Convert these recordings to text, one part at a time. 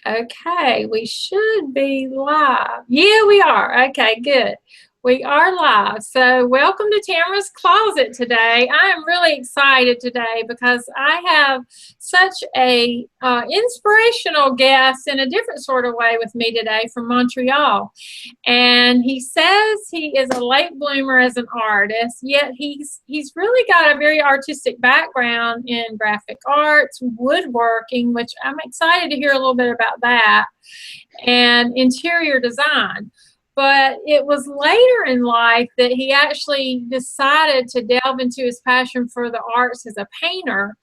Okay, we should be live. Yeah, we are. Okay, good. We are live. So, welcome to Tamarah's Closet today. I am really excited today because I have such a inspirational guest in a different sort of way with me today from Montreal. And he says he is a late bloomer as an artist, yet he's really got a very artistic background in graphic arts, woodworking, which I'm excited to hear a little bit about that, and interior design. But it was later in life that he actually decided to delve into his passion for the arts as a painter.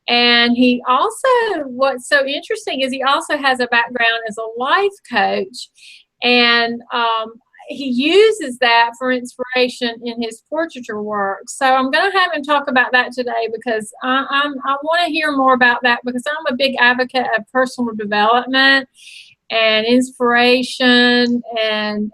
And he also, what's so interesting is he also has a background as a life coach. And he uses that for inspiration in his portraiture work. So I'm going to have him talk about that today because I want to hear more about that because I'm a big advocate of personal development and inspiration, and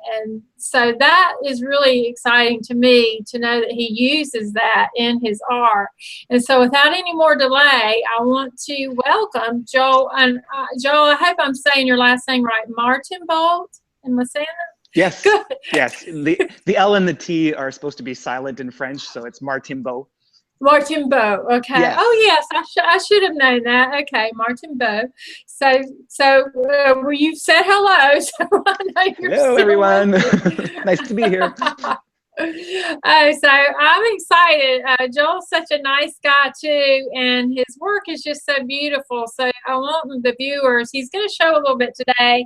so that is really exciting to me to know that he uses that in his art. And so without any more delay, I want to welcome Joel. And Joel, I hope I'm saying your last name right, Martimbeault. Am I saying that? Yes. Good. Yes. The L and the T are supposed to be silent in French, so it's Martimbeault. Martimbeault. Okay. Yes. Oh yes, I should have known that. Okay, Martimbeault. So well, you said hello. So I know you're Hello, everyone. Nice to be here. Oh, so I'm excited. Joel's such a nice guy too, and his work is just so beautiful. So I want the viewers. He's going to show a little bit today.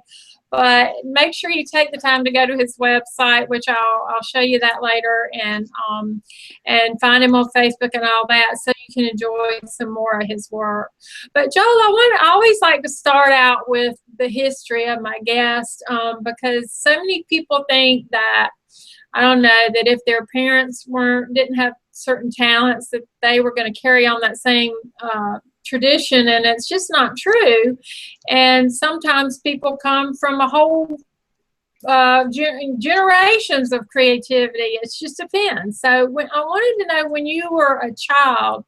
But make sure you take the time to go to his website, which I'll show you that later, and find him on Facebook and all that, so you can enjoy some more of his work. But Joel, I always like to start out with the history of my guest because so many people think that, I don't know, that if their parents didn't have certain talents that they were going to carry on that same tradition, and it's just not true. And sometimes people come from a whole generations of creativity. It just depends. So I wanted to know, when you were a child,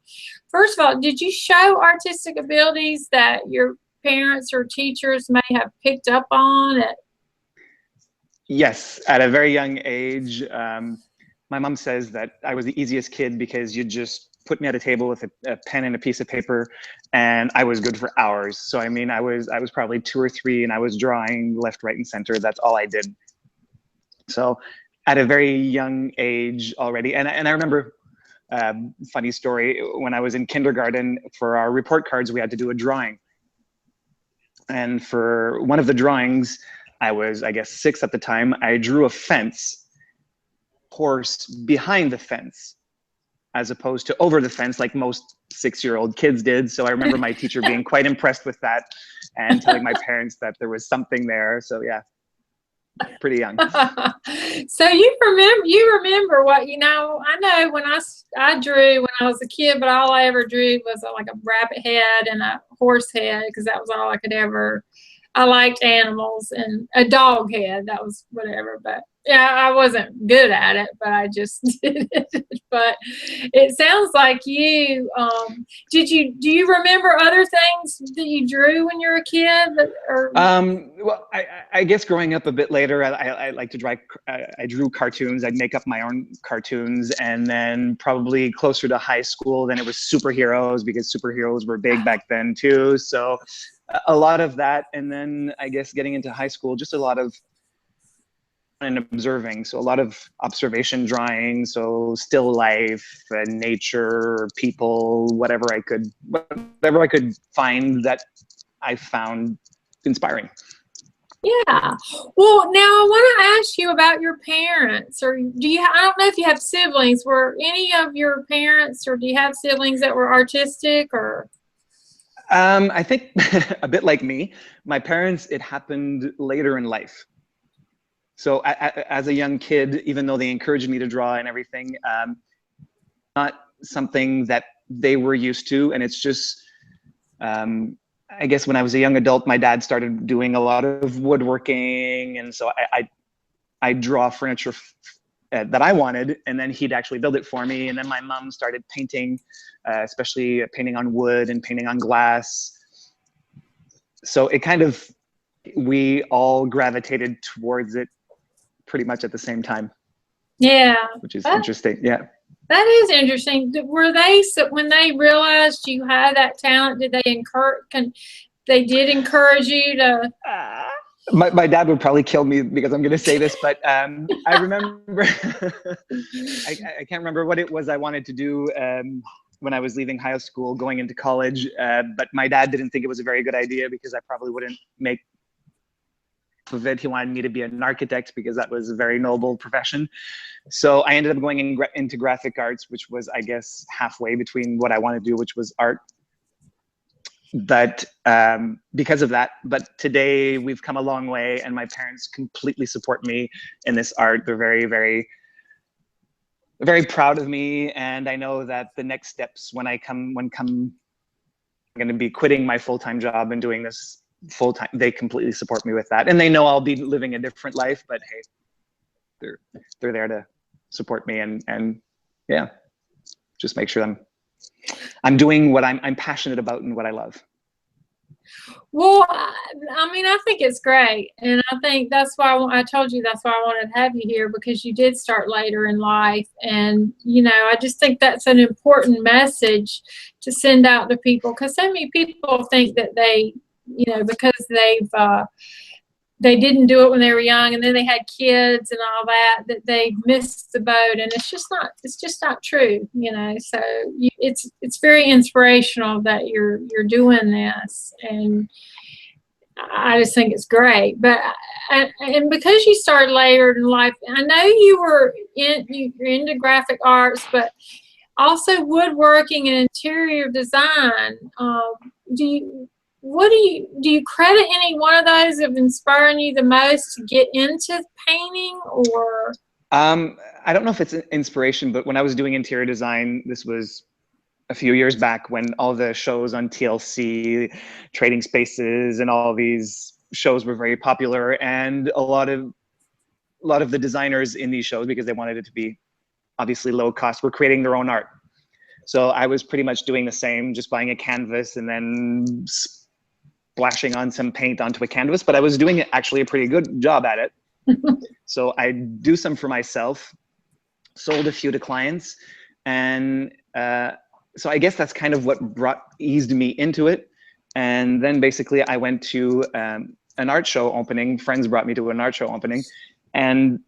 first of all, did you show artistic abilities that your parents or teachers may have picked up on? Yes, at a very young age. My mom says that I was the easiest kid because you just put me at a table with a pen and a piece of paper, and I was good for hours. So I mean, I was probably 2 or 3, and I was drawing left, right, and center. That's all I did. So at a very young age already, and I remember, funny story, when I was in kindergarten, for our report cards, we had to do a drawing. And for one of the drawings, I was, I guess, 6 at the time, I drew a fence, horse behind the fence, as opposed to over the fence like most 6-year-old kids did. So I remember my teacher being quite impressed with that and telling my parents that there was something there. So yeah, pretty young. So you remember what, I know when I drew when I was a kid, but all I ever drew was like a rabbit head and a horse head, because that was all I could ever. I liked animals, and a dog head, that was whatever. But yeah, I wasn't good at it, but I just did it. But it sounds like you, do you remember other things that you drew when you were a kid? Well, I guess growing up a bit later, I like to draw, I drew cartoons. I'd make up my own cartoons. And then probably closer to high school, then it was superheroes, because superheroes were big back then too. So a lot of that. And then I guess getting into high school, just a lot of and observing. So a lot of observation drawing, so still life and nature, people, whatever I could find that I found inspiring. Yeah. Well, now I want to ask you about your parents. Or I don't know if you have siblings. Were any of your parents, or do you have siblings that were artistic, or? I think a bit like me, my parents, it happened later in life. So as a young kid, even though they encouraged me to draw and everything, not something that they were used to. And it's just, I guess when I was a young adult, my dad started doing a lot of woodworking. And so I draw furniture that I wanted, and then he'd actually build it for me. And then my mom started painting, especially painting on wood and painting on glass. So it kind of we all gravitated towards it pretty much at the same time. Yeah. Which is interesting. Yeah. That is interesting. Were they, so when they realized you had that talent, did they they did encourage you to? My dad would probably kill me because I'm going to say this, but I remember, I can't remember what it was I wanted to do when I was leaving high school, going into college, but my dad didn't think it was a very good idea because I probably wouldn't make of it. He wanted me to be an architect because that was a very noble profession. So I ended up going into graphic arts, which was, I guess, halfway between what I wanted to do, which was art. But because of that, but today we've come a long way and my parents completely support me in this art. They're very, very, very proud of me. And I know that the next steps when I'm going to be quitting my full-time job and doing this full-time, they completely support me with that. And they know I'll be living a different life, but hey, they're there to support me and yeah, just make sure I'm doing what I'm passionate about and what I love. Well, I mean, I think it's great. And I think that's why I told you that's why I wanted to have you here, because you did start later in life. And, you know, I just think that's an important message to send out to people, because so many people think that they, you know, because they didn't do it when they were young and then they had kids and all that, that they missed the boat. And it's just not true, you know. So it's very inspirational that you're doing this, and I just think it's great. But and because you started later in life, I know you're into graphic arts, but also woodworking and interior design. Do you credit any one of those of inspiring you the most to get into painting, or? I don't know if it's an inspiration, but when I was doing interior design, this was a few years back when all the shows on TLC, Trading Spaces, and all these shows were very popular, and a lot of the designers in these shows, because they wanted it to be obviously low cost, were creating their own art. So I was pretty much doing the same, just buying a canvas and then splashing on some paint onto a canvas, but I was doing actually a pretty good job at it. So I do some for myself, sold a few to clients, and so I guess that's kind of what eased me into it. And then basically I went to an art show opening. Friends brought me to an art show opening, and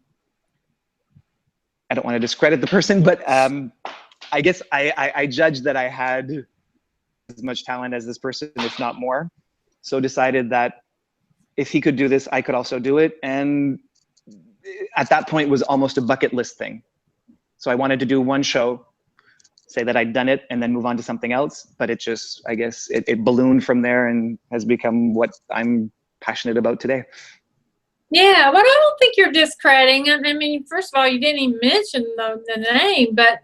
I don't want to discredit the person, but I guess I judged that I had as much talent as this person, if not more. So decided that if he could do this, I could also do it. And at that point it was almost a bucket list thing. So I wanted to do one show, say that I'd done it, and then move on to something else. But it just, I guess it ballooned from there and has become what I'm passionate about today. Yeah, but I don't think you're discrediting. I mean, first of all, you didn't even mention the name, but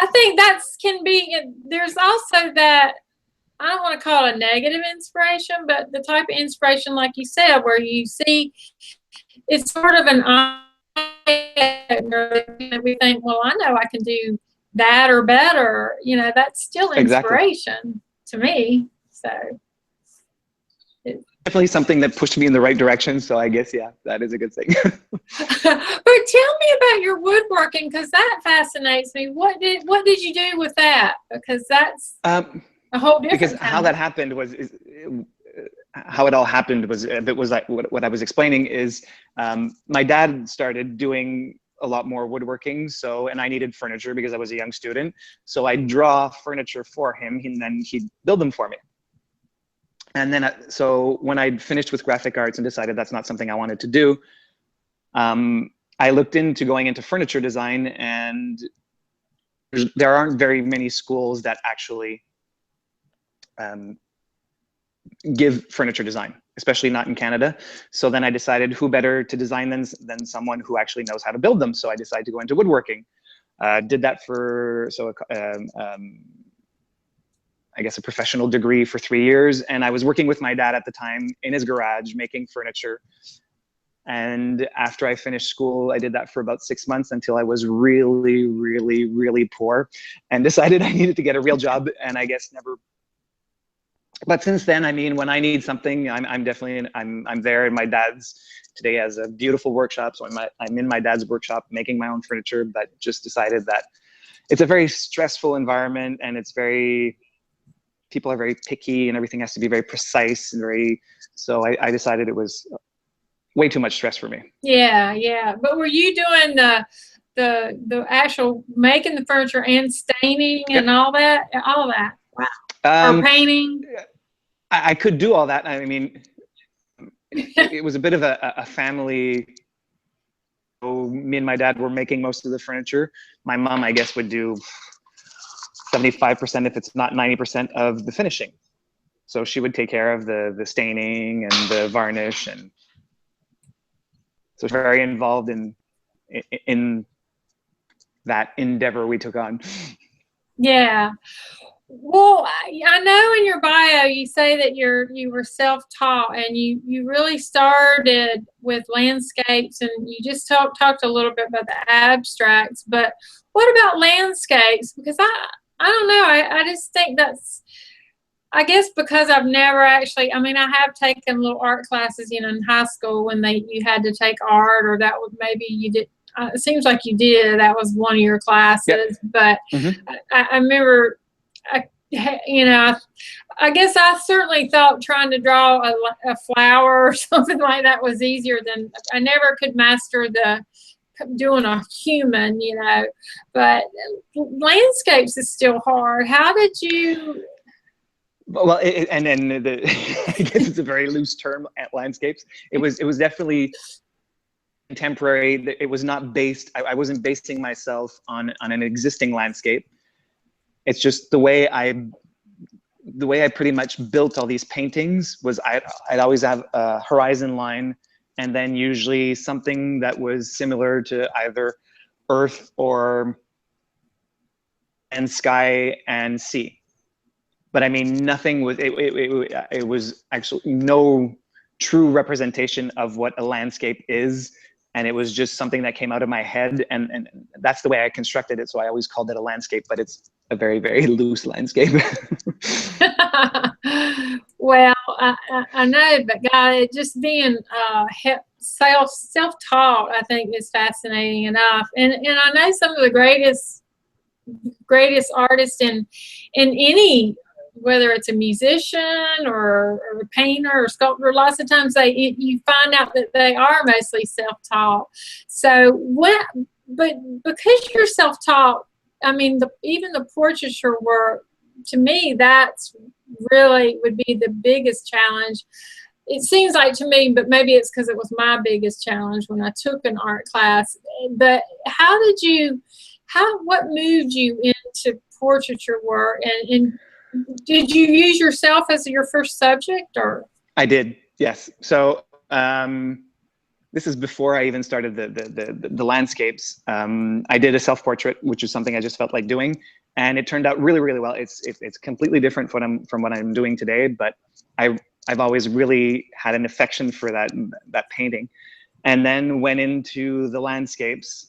I think that can be, there's also that, I don't want to call it a negative inspiration, but the type of inspiration, like you said, where you see it's sort of an eye-opener, and we think, well, I know I can do that or better. You know, that's still inspiration to me. So definitely something that pushed me in the right direction. So I guess, yeah, that is a good thing. But tell me about your woodworking, because that fascinates me. What did you do with that? Because that's a whole different because how that happened was how it all happened was a bit was like what I was explaining is my dad started doing a lot more woodworking, and I needed furniture because I was a young student. So I'd draw furniture for him, and then he'd build them for me. And then so when I'd finished with graphic arts and decided that's not something I wanted to do, I looked into going into furniture design, and there aren't very many schools that actually give furniture design, especially not in Canada. So then I decided who better to design than someone who actually knows how to build them. So I decided to go into woodworking. Did that for, I guess, a professional degree for 3 years. And I was working with my dad at the time in his garage making furniture. And after I finished school, I did that for about 6 months until I was really, really, really poor and decided I needed to get a real job, and I guess never But since then, I mean, when I need something, I'm definitely, I'm there. And my dad's today has a beautiful workshop. So I'm in my dad's workshop making my own furniture, but just decided that it's a very stressful environment, and it's very, people are very picky, and everything has to be very precise and very, so I decided it was way too much stress for me. Yeah, yeah. But were you doing the actual making the furniture and staining Yep. and all that? All of that. Wow. Or painting? I could do all that. I mean, it was a bit of a family. So me and my dad were making most of the furniture. My mom, I guess, would do 75%, if it's not 90%, of the finishing. So she would take care of the staining and the varnish, and so very involved in that endeavor we took on. Yeah. Well, I know in your bio you say that you were self-taught, and you really started with landscapes, and you just talked a little bit about the abstracts. But what about landscapes? Because I don't know. I just think that's, I guess because I've never actually, I mean, I have taken little art classes, you know, in high school when you had to take art, or that would, maybe you did. It seems like you did. That was one of your classes. Yep. But I remember, you know, I guess I certainly thought trying to draw a flower or something like that was easier than, I never could master doing a human, you know, but landscapes is still hard. How did you? Well, and then I guess it's a very loose term at landscapes. It was definitely contemporary. It was not based, I wasn't basing myself on an existing landscape. It's just the way I pretty much built all these paintings was I'd always have a horizon line, and then usually something that was similar to either earth or and sky and sea. But I mean, nothing was, it was actually no true representation of what a landscape is. And it was just something that came out of my head, and that's the way I constructed it. So I always called it a landscape, but it's a very, very loose landscape. Well, I know, but God, just being self-taught, I think, is fascinating enough. And I know some of the greatest artists in any, whether it's a musician or a painter or sculptor, lots of times you find out that they are mostly self-taught. So but because you're self-taught, I mean, even the portraiture work, to me, that's really would be the biggest challenge. It seems like to me, but maybe it's because it was my biggest challenge when I took an art class. But what moved you into portraiture work, and did you use yourself as your first subject, or? I did, yes. So this is before I even started the landscapes. I did a self-portrait, which is something I just felt like doing, and it turned out really, really well. It's completely different from what I'm doing today, but I've always really had an affection for that painting, and then went into the landscapes,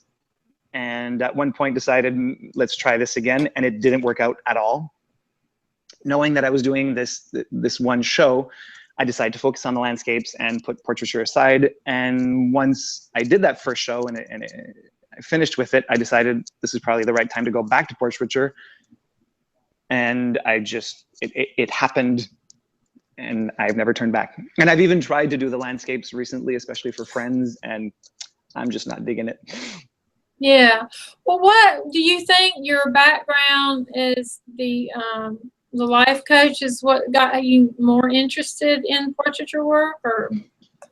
and at one point decided, let's try this again, and it didn't work out at all. Knowing that I was doing this one show, I decided to focus on the landscapes and put portraiture aside. And once I did that first show and I finished with it, I decided this is probably the right time to go back to portraiture. And it happened, and I've never turned back. And I've even tried to do the landscapes recently, especially for friends, and I'm just not digging it. Yeah. Well, what do you think your background is, the life coach is what got you more interested in portraiture work, or?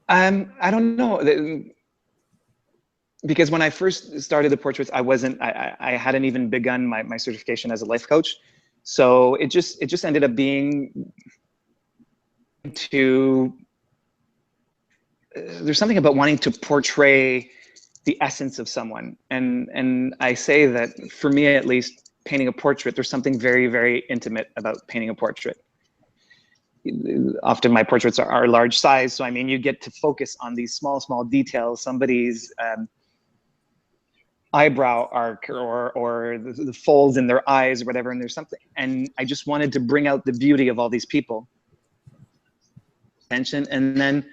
I don't know, because when I first started the portraits, I hadn't even begun my certification as a life coach. So it just ended up being there's something about wanting to portray the essence of someone. And I say that for me, at least, painting a portrait, there's something very, very intimate about painting a portrait. Often my portraits are large size. So, I mean, you get to focus on these small, small details, somebody's eyebrow arc or the folds in their eyes or whatever. And there's something, and I just wanted to bring out the beauty of all these people. intention. And then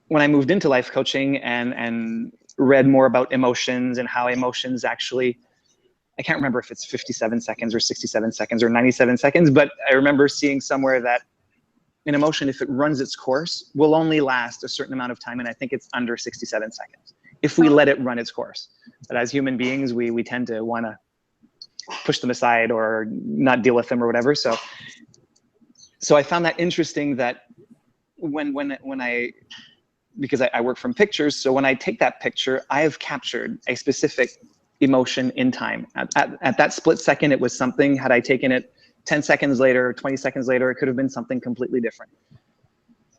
when I moved into life coaching and read more about emotions and how emotions actually, I can't remember if it's 57 seconds or 67 seconds or 97 seconds, but I remember seeing somewhere that an emotion, if it runs its course, will only last a certain amount of time. And I think it's under 67 seconds if we let it run its course. But as human beings, we tend to want to push them aside or not deal with them or whatever. So I found that interesting that because I work from pictures, so when I take that picture, I have captured a specific emotion in time. At that split second, it was something. Had I taken it 10 seconds later, 20 seconds later, it could have been something completely different.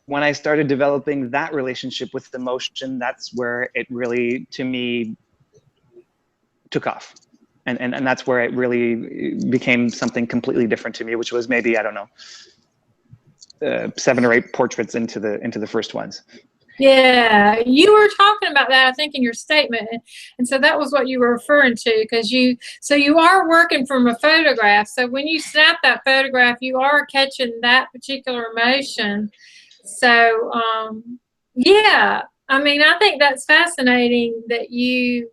When I started developing that relationship with emotion, that's where it really, to me, took off. And that's where it really became something completely different to me, which was maybe, I don't know, 7 or 8 portraits into the first ones. Yeah, you were talking about that, I think, in your statement, and so that was what you were referring to, because you are working from a photograph. So when you snap that photograph, you are catching that particular emotion. So yeah, I mean, I think that's fascinating that you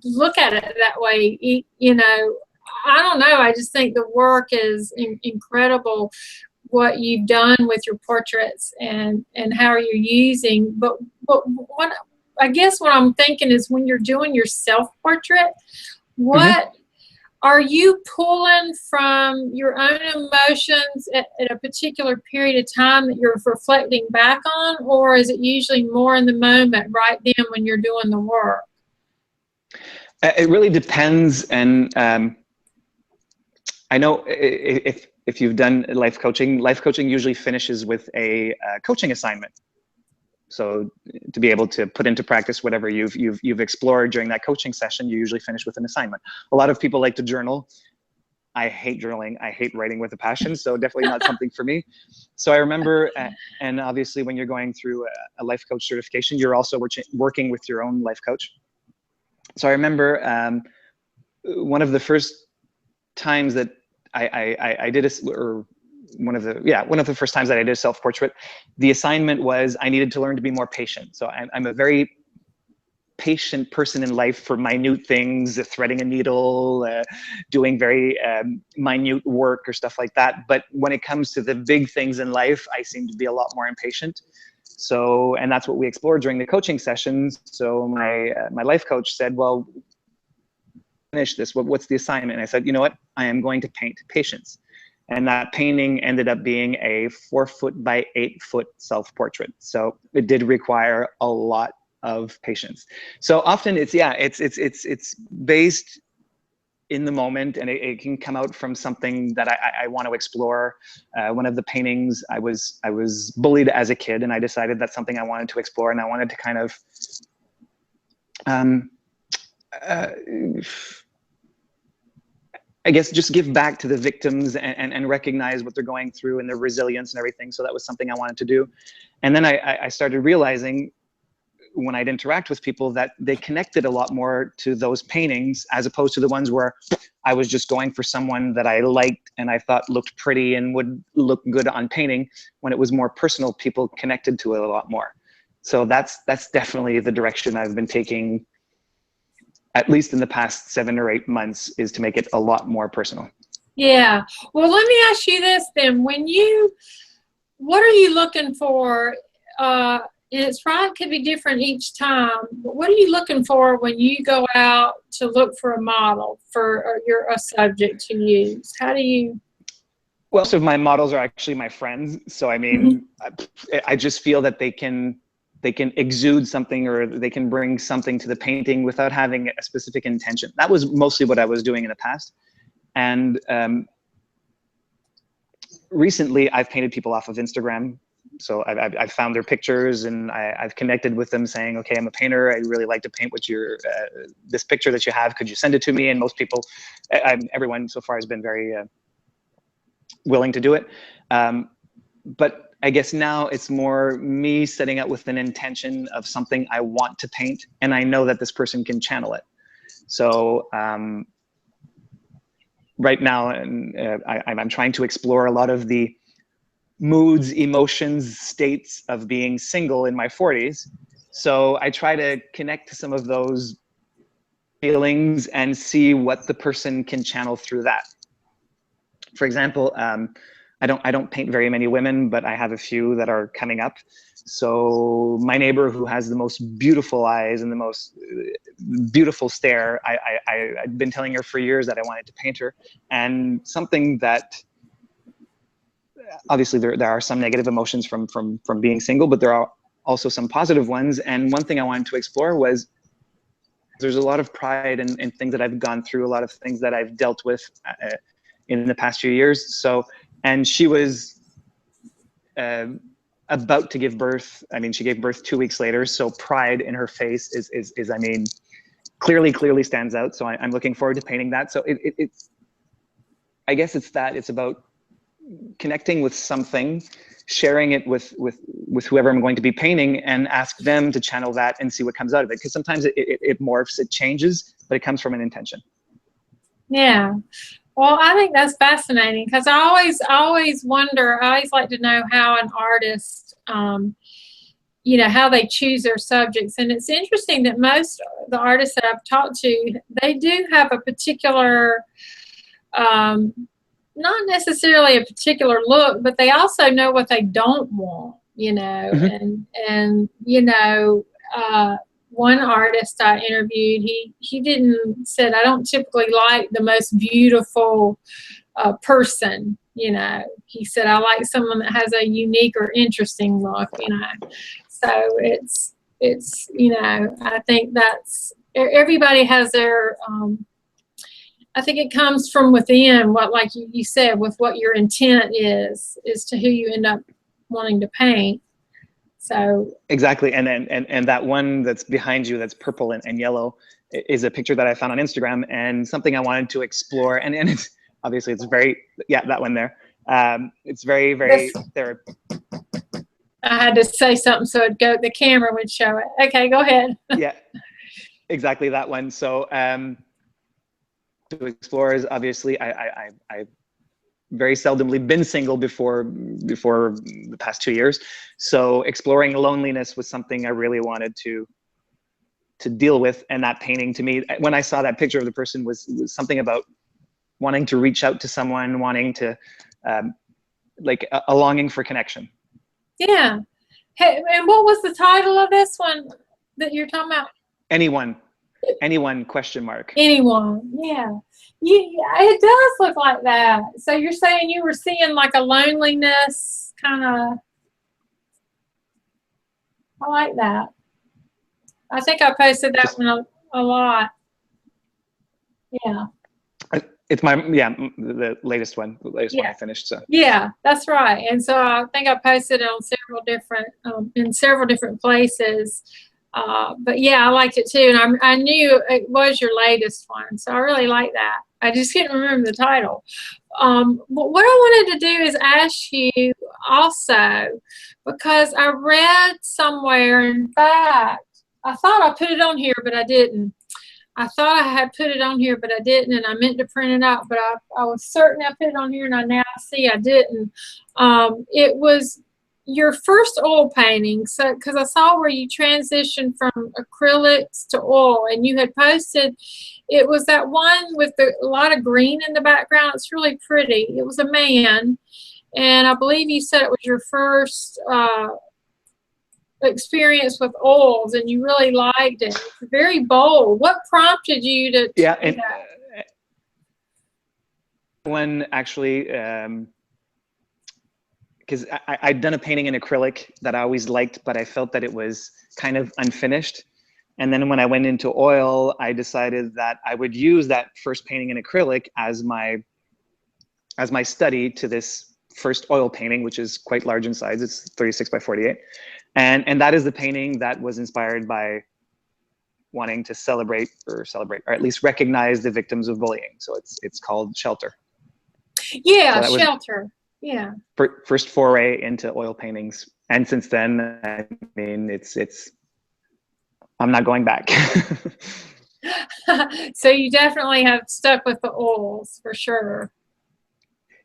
look at it that way. You know, I don't know. I just think the work is incredible, what you've done with your portraits and how you're using. But what I guess what I'm thinking is, when you're doing your self-portrait, what are you pulling from your own emotions at a particular period of time that you're reflecting back on, or is it usually more in the moment right then when you're doing the work? It really depends. And I know if you've done life coaching usually finishes with a coaching assignment. So to be able to put into practice whatever you've explored during that coaching session, you usually finish with an assignment. A lot of people like to journal. I hate journaling. I hate writing with a passion. So definitely not something for me. So I remember, and obviously when you're going through a life coach certification, you're also working with your own life coach. So I remember one of the first times that I did one of the first times that I did a self-portrait, the assignment was I needed to learn to be more patient. So I'm a very patient person in life for minute things, threading a needle, doing very minute work or stuff like that. But when it comes to the big things in life, I seem to be a lot more impatient. So, and that's what we explored during the coaching sessions. So my life coach said, well, finish this. What's the assignment? And I said, you know what? I am going to paint patience. And that painting ended up being a 4 foot by 8 foot self-portrait. So it did require a lot of patience. So often it's based in the moment, and it can come out from something that I want to explore. One of the paintings, I was bullied as a kid, and I decided that's something I wanted to explore, and I wanted to kind of I guess just give back to the victims and recognize what they're going through and their resilience and everything. So that was something I wanted to do. And then I started realizing when I'd interact with people that they connected a lot more to those paintings as opposed to the ones where I was just going for someone that I liked and I thought looked pretty and would look good on painting. When it was more personal, people connected to it a lot more. So that's definitely the direction I've been taking, at least in the past 7 or 8 months, is to make it a lot more personal. Yeah. Well, let me ask you this then. What are you looking for? And it's probably could be different each time, but what are you looking for when you go out to look for a model for a subject to use? How do you? Well, so my models are actually my friends. So, I mean, I just feel that they can exude something, or they can bring something to the painting without having a specific intention. That was mostly what I was doing in the past. And recently I've painted people off of Instagram. So I've found their pictures and I've connected with them saying, okay, I'm a painter. I really like to paint what this picture that you have. Could you send it to me? And most people, everyone so far has been very willing to do it. But I guess now it's more me setting out with an intention of something I want to paint, and I know that this person can channel it. So right now, I'm trying to explore a lot of the moods, emotions, states of being single in my 40s. So I try to connect to some of those feelings and see what the person can channel through that. For example, I don't paint very many women, but I have a few that are coming up. So my neighbor who has the most beautiful eyes and the most beautiful stare, I've been telling her for years that I wanted to paint her. And something that, obviously there are some negative emotions from being single, but there are also some positive ones. And one thing I wanted to explore was there's a lot of pride in things that I've gone through, a lot of things that I've dealt with in the past few years. So, and she was about to give birth. I mean, she gave birth 2 weeks later. So pride in her face is I mean, clearly stands out. So I'm looking forward to painting that. So it's, I guess it's that, it's about connecting with something, sharing it with whoever I'm going to be painting, and ask them to channel that and see what comes out of it. Because sometimes it morphs, it changes, but it comes from an intention. Yeah. Well, I think that's fascinating, because I always wonder, I always like to know how an artist, you know, how they choose their subjects. And it's interesting that most of the artists that I've talked to, they do have a particular, not necessarily a particular look, but they also know what they don't want, you know. Mm-hmm. and you know, one artist I interviewed, he didn't said, I don't typically like the most beautiful person, you know. He said, I like someone that has a unique or interesting look, you know. So it's you know, I think that's, everybody has their I think it comes from within, what, like you said, with what your intent is to who you end up wanting to paint. So exactly. And that one that's behind you, that's purple and yellow, is a picture that I found on Instagram, and something I wanted to explore. And it's obviously, it's very, yeah, that one there. It's very there. I had to say something so the camera would show it. Okay, go ahead. Yeah, exactly that one. So to explore is, obviously, I very seldomly been single before the past 2 years. So exploring loneliness was something I really wanted to deal with. And that painting, to me, when I saw that picture of the person, was something about wanting to reach out to someone, wanting to, like a longing for connection. Yeah. Hey, and what was the title of this one that you're talking about? Anyone, question mark. Anyone. Yeah. It does look like that. So you're saying you were seeing like a loneliness kind of, I like that. I think I posted that one a lot. Yeah. It's my, the latest one, one I finished. So yeah, that's right. And so I think I posted it on several different in several different places. But yeah, I liked it too, and I knew it was your latest one, so I really like that. I just couldn't remember the title. But what I wanted to do is ask you also, because I read somewhere, in fact, I thought I put it on here, but I didn't. I thought I had put it on here, but I didn't, and I meant to print it out, but I was certain I put it on here, and I now see I didn't. It was your first oil painting, so because I saw where you transitioned from acrylics to oil, and you had posted, it was that one with a lot of green in the background. It's really pretty. It was a man, and I believe you said it was your first experience with oils, and you really liked it. It's very bold. What prompted you to do and that? One actually, because I'd done a painting in acrylic that I always liked, but I felt that it was kind of unfinished. And then when I went into oil, I decided that I would use that first painting in acrylic as my study to this first oil painting, which is quite large in size. It's 36 by 48. And that is the painting that was inspired by wanting to celebrate, or at least recognize the victims of bullying. So it's called Shelter. Yeah, so Shelter. Yeah. First foray into oil paintings. And since then, I mean, it's I'm not going back. So you definitely have stuck with the oils for sure.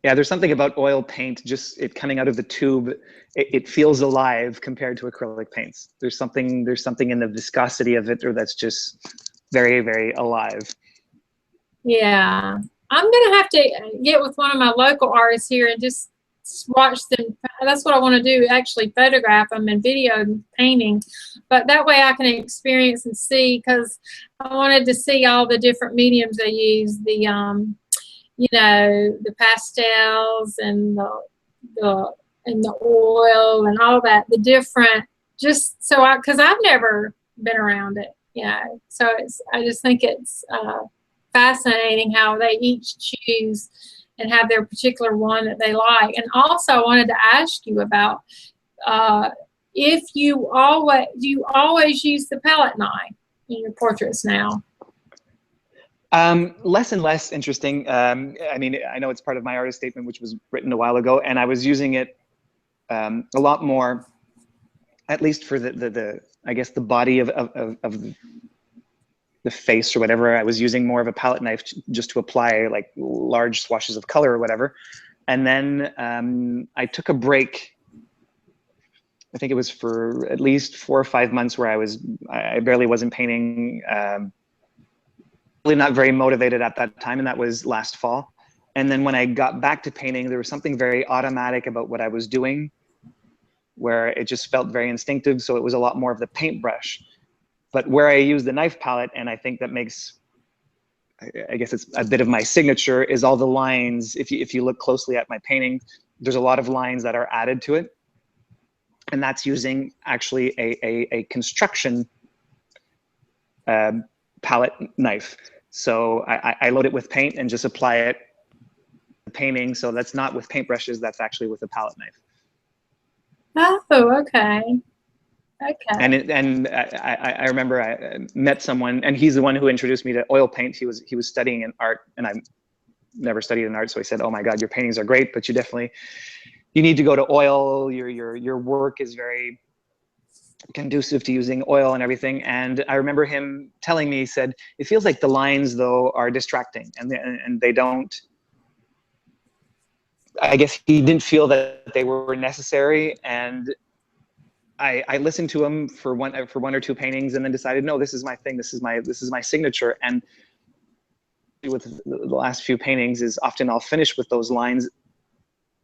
Yeah, there's something about oil paint, just it coming out of the tube, it feels alive compared to acrylic paints. There's something in the viscosity of it, or that's just very, very alive. Yeah. I'm gonna have to get with one of my local artists here and just watch them. That's what I want to do, actually photograph them and video painting. But that way I can experience and see, because I wanted to see all the different mediums they use, the you know, the pastels and the oil and all that, the different, just so because I've never been around it, you know. So I just think it's fascinating how they each choose and have their particular one that they like. And also I wanted to ask you about if you always use the palette knife in your portraits now. Less and less interesting. I mean, I know it's part of my artist statement, which was written a while ago, and I was using it a lot more, at least for the I guess the body of the face or whatever. I was using more of a palette knife just to apply like large swashes of color or whatever. And then I took a break. I think it was for at least 4 or 5 months where I barely wasn't painting. Really not very motivated at that time, and that was last fall. And then when I got back to painting, there was something very automatic about what I was doing, where it just felt very instinctive. So it was a lot more of the paintbrush. But where I use the knife palette, and I think that makes, I guess it's a bit of my signature, is all the lines. If you look closely at my painting, there's a lot of lines that are added to it. And that's using actually a construction palette knife. So I load it with paint and just apply it to painting. So that's not with paintbrushes, that's actually with a palette knife. Oh, okay. Okay. And I remember I met someone, and he's the one who introduced me to oil paint. He was studying in art, and I never studied in art. So he said, "Oh my God, your paintings are great, but you need to go to oil. Your work is very conducive to using oil and everything." And I remember him telling me, he said, "It feels like the lines though are distracting, and they don't." I guess he didn't feel that they were necessary, and I listened to him for one or two paintings, and then decided, no, this is my thing. This is my signature. And with the last few paintings is often I'll finish with those lines.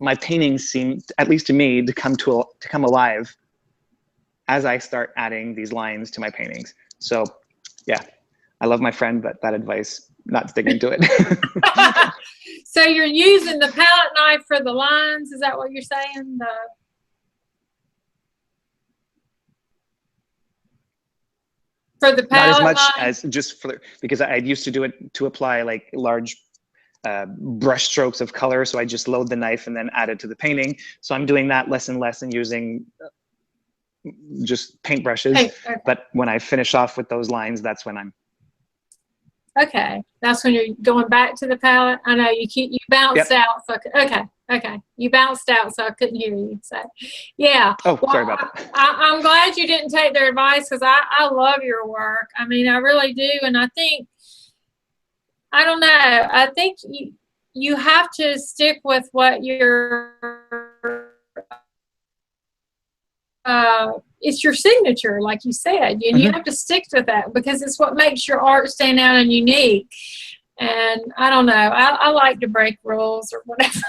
My paintings seem, at least to me, to come alive as I start adding these lines to my paintings. So yeah, I love my friend, but that advice, not sticking to it. So you're using the palette knife for the lines, is that what you're saying? For the palette, not as much knife? as just because I used to do it to apply like large brush strokes of color. So I just load the knife and then add it to the painting. So I'm doing that less and less and using just paintbrushes. Hey, okay. But when I finish off with those lines, that's when I'm. Okay, that's when you're going back to the palette. I know you bounced Yep. out. So okay, you bounced out, so I couldn't hear you. So, yeah. Oh, well, sorry about that. I'm glad you didn't take their advice, because I love your work. I mean, I really do, and I think, I don't know, I think you have to stick with what it's your signature, like you said, and you have to stick to that, because it's what makes your art stand out and unique. And I don't know, I like to break rules or whatever.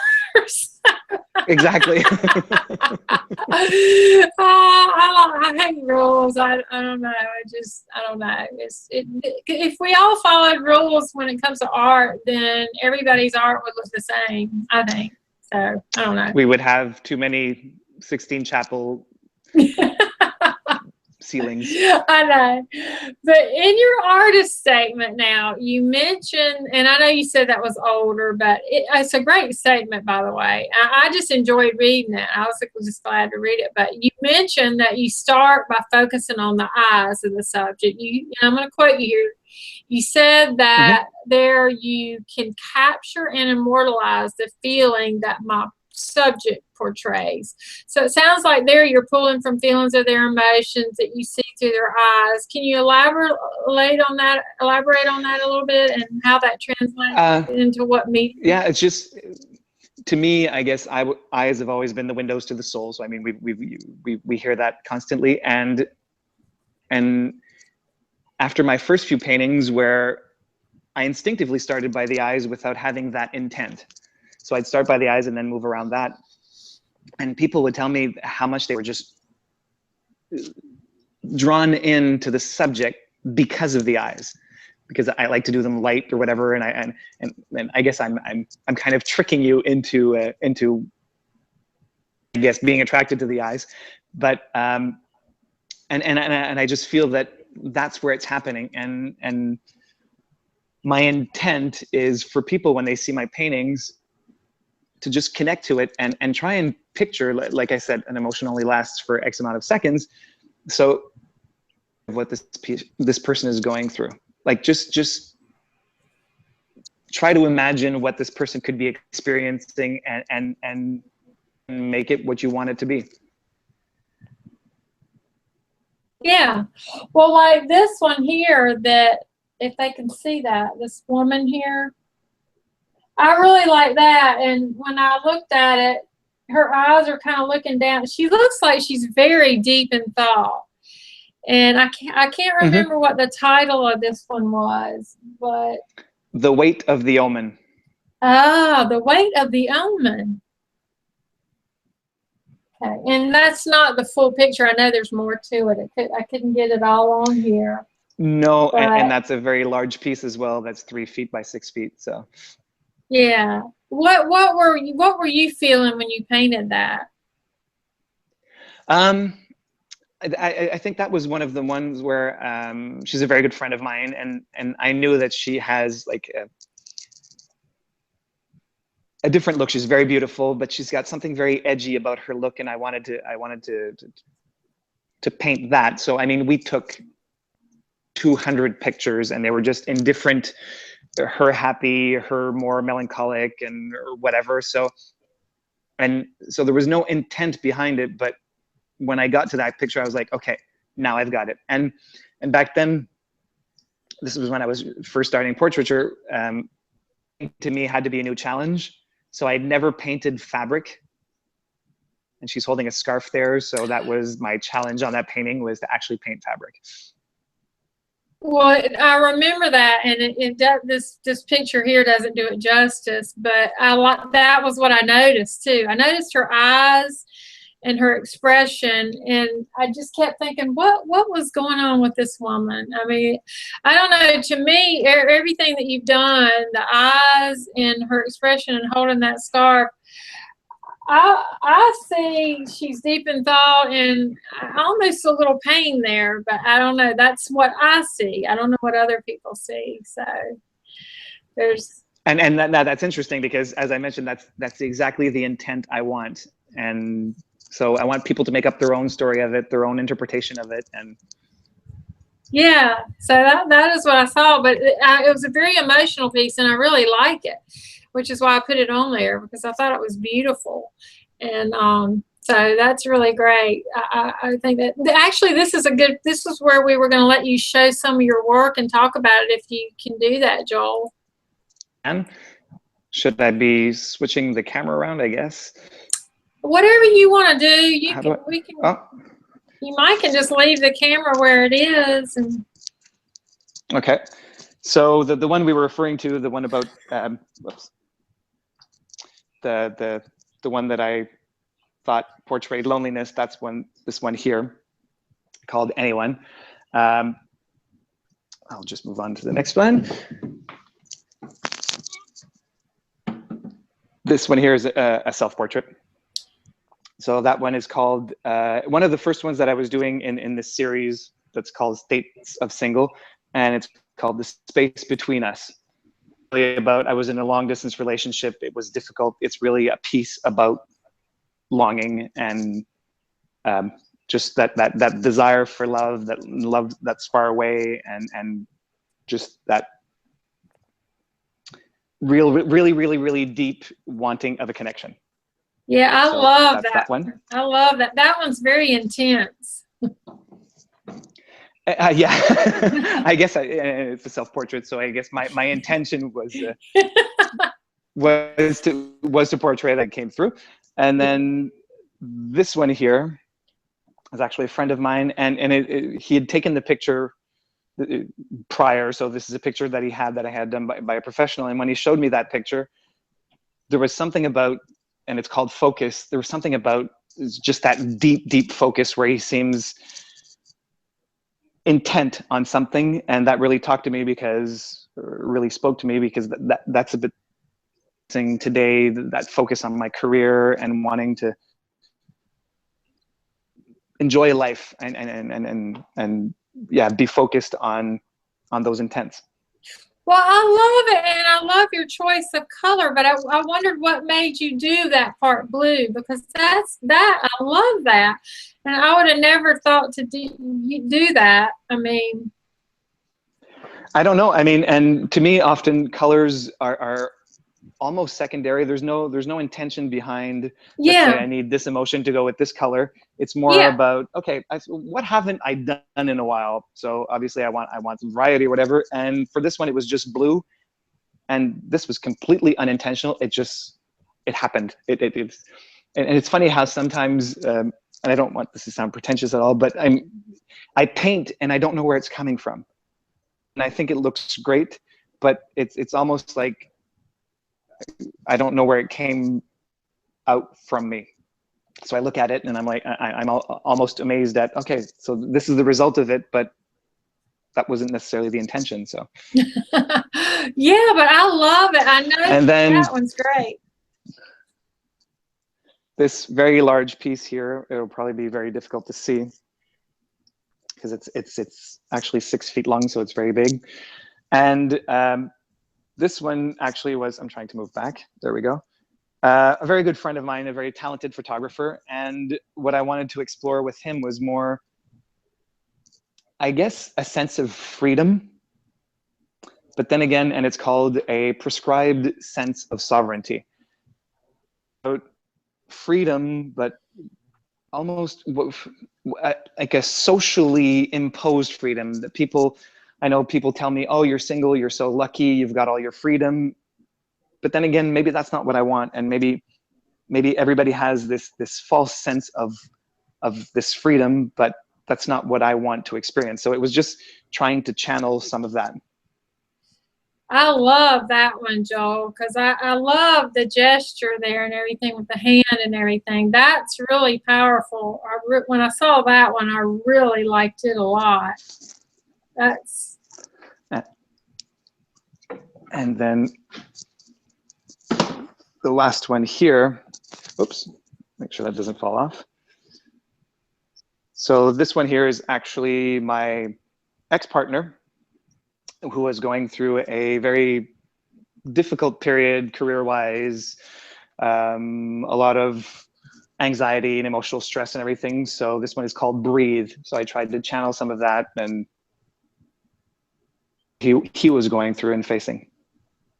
Exactly. I hate rules. I don't know. I don't know. If we all followed rules when it comes to art, then everybody's art would look the same, I think. So I don't know. We would have too many Sixteen Chapel ceilings. I know. But in your artist statement now, you mentioned, and I know you said that was older, but it's a great statement, by the way. I just enjoyed reading it. I was just glad to read it. But you mentioned that you start by focusing on the eyes of the subject. And I'm going to quote you here. You said that there you can capture and immortalize the feeling that my subject portrays. So it sounds like there you're pulling from feelings of their emotions that you see through their eyes. Can you elaborate on that a little bit, and how that translates into what media? Yeah, it's just to me, I guess eyes have always been the windows to the soul. So I mean, we hear that constantly, and after my first few paintings, where I instinctively started by the eyes without having that intent. So I'd start by the eyes and then move around that, and people would tell me how much they were just drawn into the subject because of the eyes, because I like to do them light or whatever, and I guess I'm kind of tricking you into I guess being attracted to the eyes, but and I just feel that that's where it's happening, and my intent is for people when they see my paintings to just connect to it and try and picture, like I said, an emotion only lasts for X amount of seconds, so what this person is going through. Like just try to imagine what this person could be experiencing and make it what you want it to be. Yeah. Well, like this one here, that if they can see that, this woman here, I really like that. And when I looked at it, her eyes are kind of looking down. She looks like she's very deep in thought. And I can't remember what the title of this one was, but The Weight of the Omen. Ah, The Weight of the Omen. Okay, and that's not the full picture. I know there's more to it. I couldn't get it all on here. No, and that's a very large piece as well. That's 3 feet by 6 feet. So yeah, what were you feeling when you painted that? I think that was one of the ones where she's a very good friend of mine, and I knew that she has like a different look. She's very beautiful, but she's got something very edgy about her look, and I wanted to paint that. So I mean, we took 200 pictures, and they were just in different, her happy, her more melancholic, and or whatever. So there was no intent behind it, but when I got to that picture, I was like, okay, now I've got it. And back then, this was when I was first starting portraiture, to me had to be a new challenge. So I'd never painted fabric, and she's holding a scarf there. So that was my challenge on that painting, was to actually paint fabric. Well, I remember that, and this picture here doesn't do it justice, but that was what I noticed too. I noticed her eyes and her expression, and I just kept thinking, what was going on with this woman? I mean, I don't know, to me, everything that you've done, the eyes and her expression and holding that scarf, I see she's deep in thought and almost a little pain there, but I don't know, that's what I see. I don't know what other people see. So there's and that's interesting, because as I mentioned, that's exactly the intent I want. And so I want people to make up their own story of it, their own interpretation of it. And yeah, so that is what I saw, but it was a very emotional piece, and I really like it, which is why I put it on there, because I thought it was beautiful. And so that's really great. I think that actually this is where we were going to let you show some of your work and talk about it, if you can do that, Joel. And should I be switching the camera around, I guess? Whatever you want to do, you might can just leave the camera where it is. And okay, so the one we were referring to, the one about whoops, the one that I thought portrayed loneliness, that's this one here, called Anyone. I'll just move on to the next one. This one here is a self-portrait. So that one is called, one of the first ones that I was doing in this series that's called States of Single, and it's called The Space Between Us. Really about, I was in a long distance relationship. It was difficult. It's really a piece about longing and just that desire for love, that love that's far away, and just that really deep wanting of a connection. yeah, I love that one. I love that. That one's very intense. Yeah, I guess it's a self-portrait, so I guess my intention was was to portray that came through. And then this one here is actually a friend of mine, and he had taken the picture prior. So this is a picture that he had that I had done by a professional. And when he showed me that picture, there was something about, and it's called focus. There was something about just that deep focus where he seems intent on something, and that really talked to me because, really spoke to me because that's a bit today, that focus on my career and wanting to enjoy life and yeah, be focused on those intents. Well, I love it, and I love your choice of color, but I wondered what made you do that part blue, because I love that, and I would have never thought to do that. I mean, I don't know. I mean, and to me, often colors are almost secondary. There's no intention behind, let's say I need this emotion to go with this color. It's more about, okay, what haven't I done in a while? So obviously I want some variety or whatever. And for this one, it was just blue. And this was completely unintentional. It happened. And it's funny how sometimes, and I don't want this to sound pretentious at all, but I paint and I don't know where it's coming from. And I think it looks great, but it's almost like, I don't know where it came out from me. So I look at it and I'm like, I'm almost amazed at, okay, so this is the result of it, but that wasn't necessarily the intention. So yeah, but I love it. I know. And then that one's great. This very large piece here, it'll probably be very difficult to see because it's actually 6 feet long, so it's very big. And this one actually was, I'm trying to move back. There we go. A very good friend of mine, a very talented photographer. And what I wanted to explore with him was more, I guess, a sense of freedom. But then again, and it's called a prescribed sense of sovereignty. So freedom, but almost like a socially imposed freedom that I know people tell me, oh, you're single, you're so lucky, you've got all your freedom. But then again, maybe that's not what I want. And maybe everybody has this false sense of this freedom, but that's not what I want to experience. So it was just trying to channel some of that. I love that one, Joel, because I love the gesture there and everything with the hand and everything. That's really powerful. When I saw that one, I really liked it a lot. That's. And then the last one here, oops, make sure that doesn't fall off. So this one here is actually my ex-partner who was going through a very difficult period career-wise, a lot of anxiety and emotional stress and everything. So this one is called Breathe. So I tried to channel some of that, and he was going through and facing.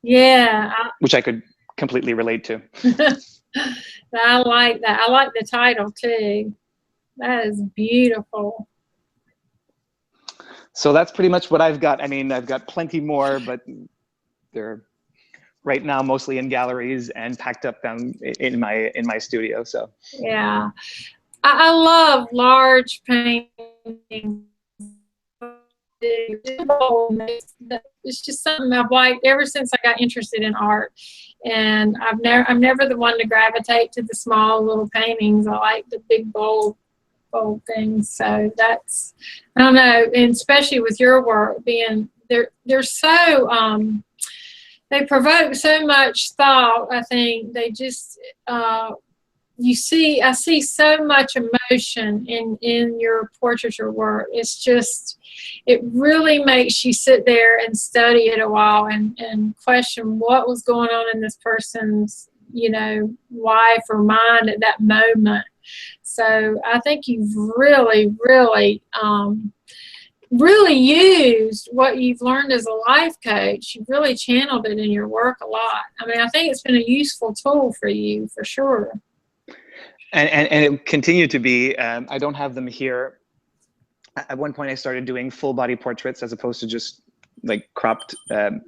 Yeah. Which I could completely relate to. I like that. I like the title too. That is beautiful. So that's pretty much what I've got. I mean, I've got plenty more, but they're right now mostly in galleries and packed up down in my studio. So yeah, I love large paintings. It's just something I've liked ever since I got interested in art, and I'm never the one to gravitate to the small little paintings. I like the big bold things. So that's, I don't know, and especially with your work being they're so they provoke so much thought. I think they just I see so much emotion in your portraiture work. It's just, it really makes you sit there and study it a while and question what was going on in this person's, life or mind at that moment. So I think you've really, really, really used what you've learned as a life coach. You've really channeled it in your work a lot. I mean, I think it's been a useful tool for you, for sure. And it continued to be. I don't have them here. At one point, I started doing full body portraits as opposed to just like cropped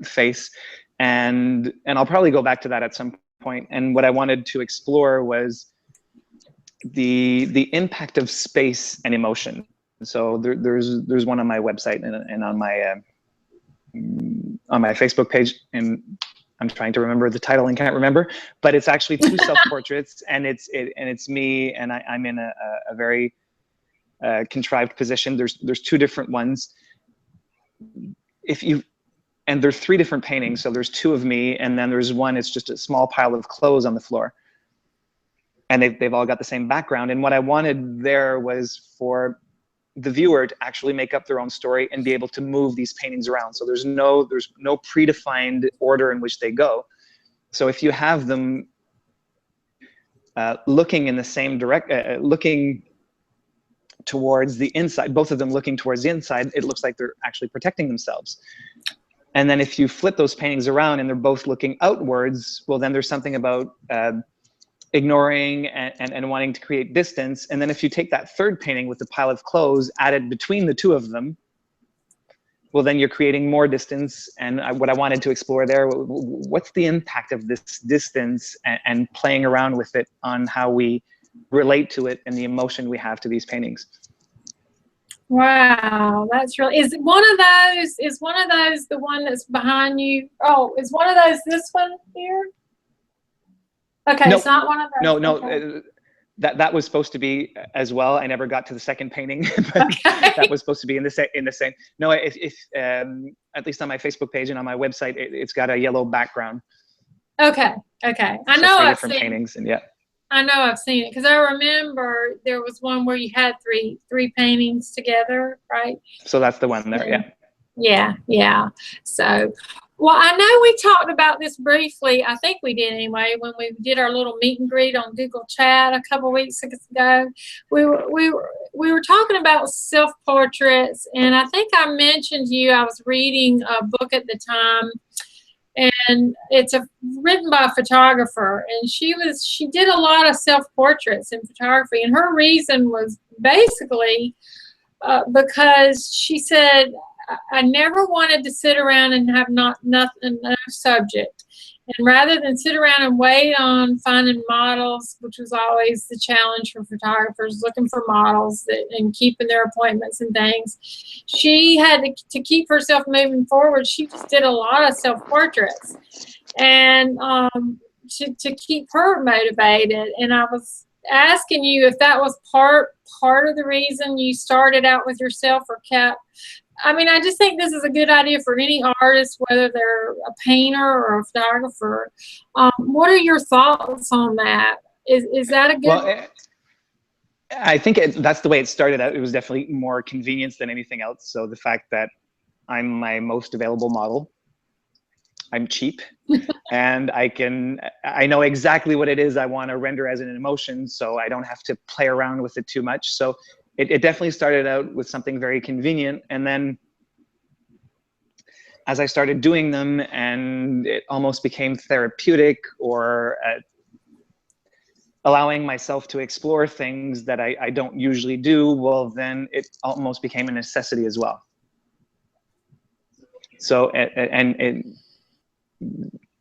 face. and I'll probably go back to that at some point. And what I wanted to explore was the impact of space and emotion. So there's one on my website and on my Facebook page, and I'm trying to remember the title and can't remember, but it's actually 2 self-portraits, and it's me, and I'm in a very contrived position. There's 2 different ones. And there's 3 different paintings. So there's 2 of me, and then there's one, it's just a small pile of clothes on the floor. And they've all got the same background. And what I wanted there was for the viewer to actually make up their own story and be able to move these paintings around. So there's no predefined order in which they go. So if you have them looking in the same looking towards the inside, both of them looking towards the inside, it looks like they're actually protecting themselves. And then if you flip those paintings around and they're both looking outwards, well, then there's something about ignoring and wanting to create distance. And then if you take that 3rd painting with the pile of clothes added between the 2 of them, well, then you're creating more distance. And what I wanted to explore there, what's the impact of this distance and playing around with it on how we relate to it and the emotion we have to these paintings. Wow, that's really, is one of those the one that's behind you? Oh, is one of those this one here? Okay, no, it's not one of those. No, okay. That was supposed to be as well. I never got to the 2nd painting, but okay. That was supposed to be in the same. No, if at least on my Facebook page and on my website, it's got a yellow background. Okay. I know I've seen paintings, and yeah. I know I've seen it because I remember there was one where you had three paintings together, right? So that's the one there, yeah. Yeah. So, well, I know we talked about this briefly. I think we did anyway when we did our little meet and greet on Google Chat a couple of weeks ago. We were talking about self-portraits, and I think I mentioned to you I was reading a book at the time. And it's written by a photographer, and she did a lot of self-portraits in photography, and her reason was basically because she said, I never wanted to sit around and have no subject. And rather than sit around and wait on finding models, which was always the challenge for photographers, looking for models and keeping their appointments and things, she had to keep herself moving forward. She just did a lot of self-portraits and to keep her motivated. And I was asking you if that was part of the reason you started out with yourself or kept. I mean, I just think this is a good idea for any artist, whether they're a painter or a photographer. What are your thoughts on that? Is that a good? Well, I think that's the way it started out. It was definitely more convenience than anything else. So the fact that I'm my most available model, I'm cheap, and I know exactly what it is I want to render as an emotion, so I don't have to play around with it too much. So it definitely started out with something very convenient, and then as I started doing them and it almost became therapeutic, or allowing myself to explore things that I don't usually do, well, then it almost became a necessity as well. So, and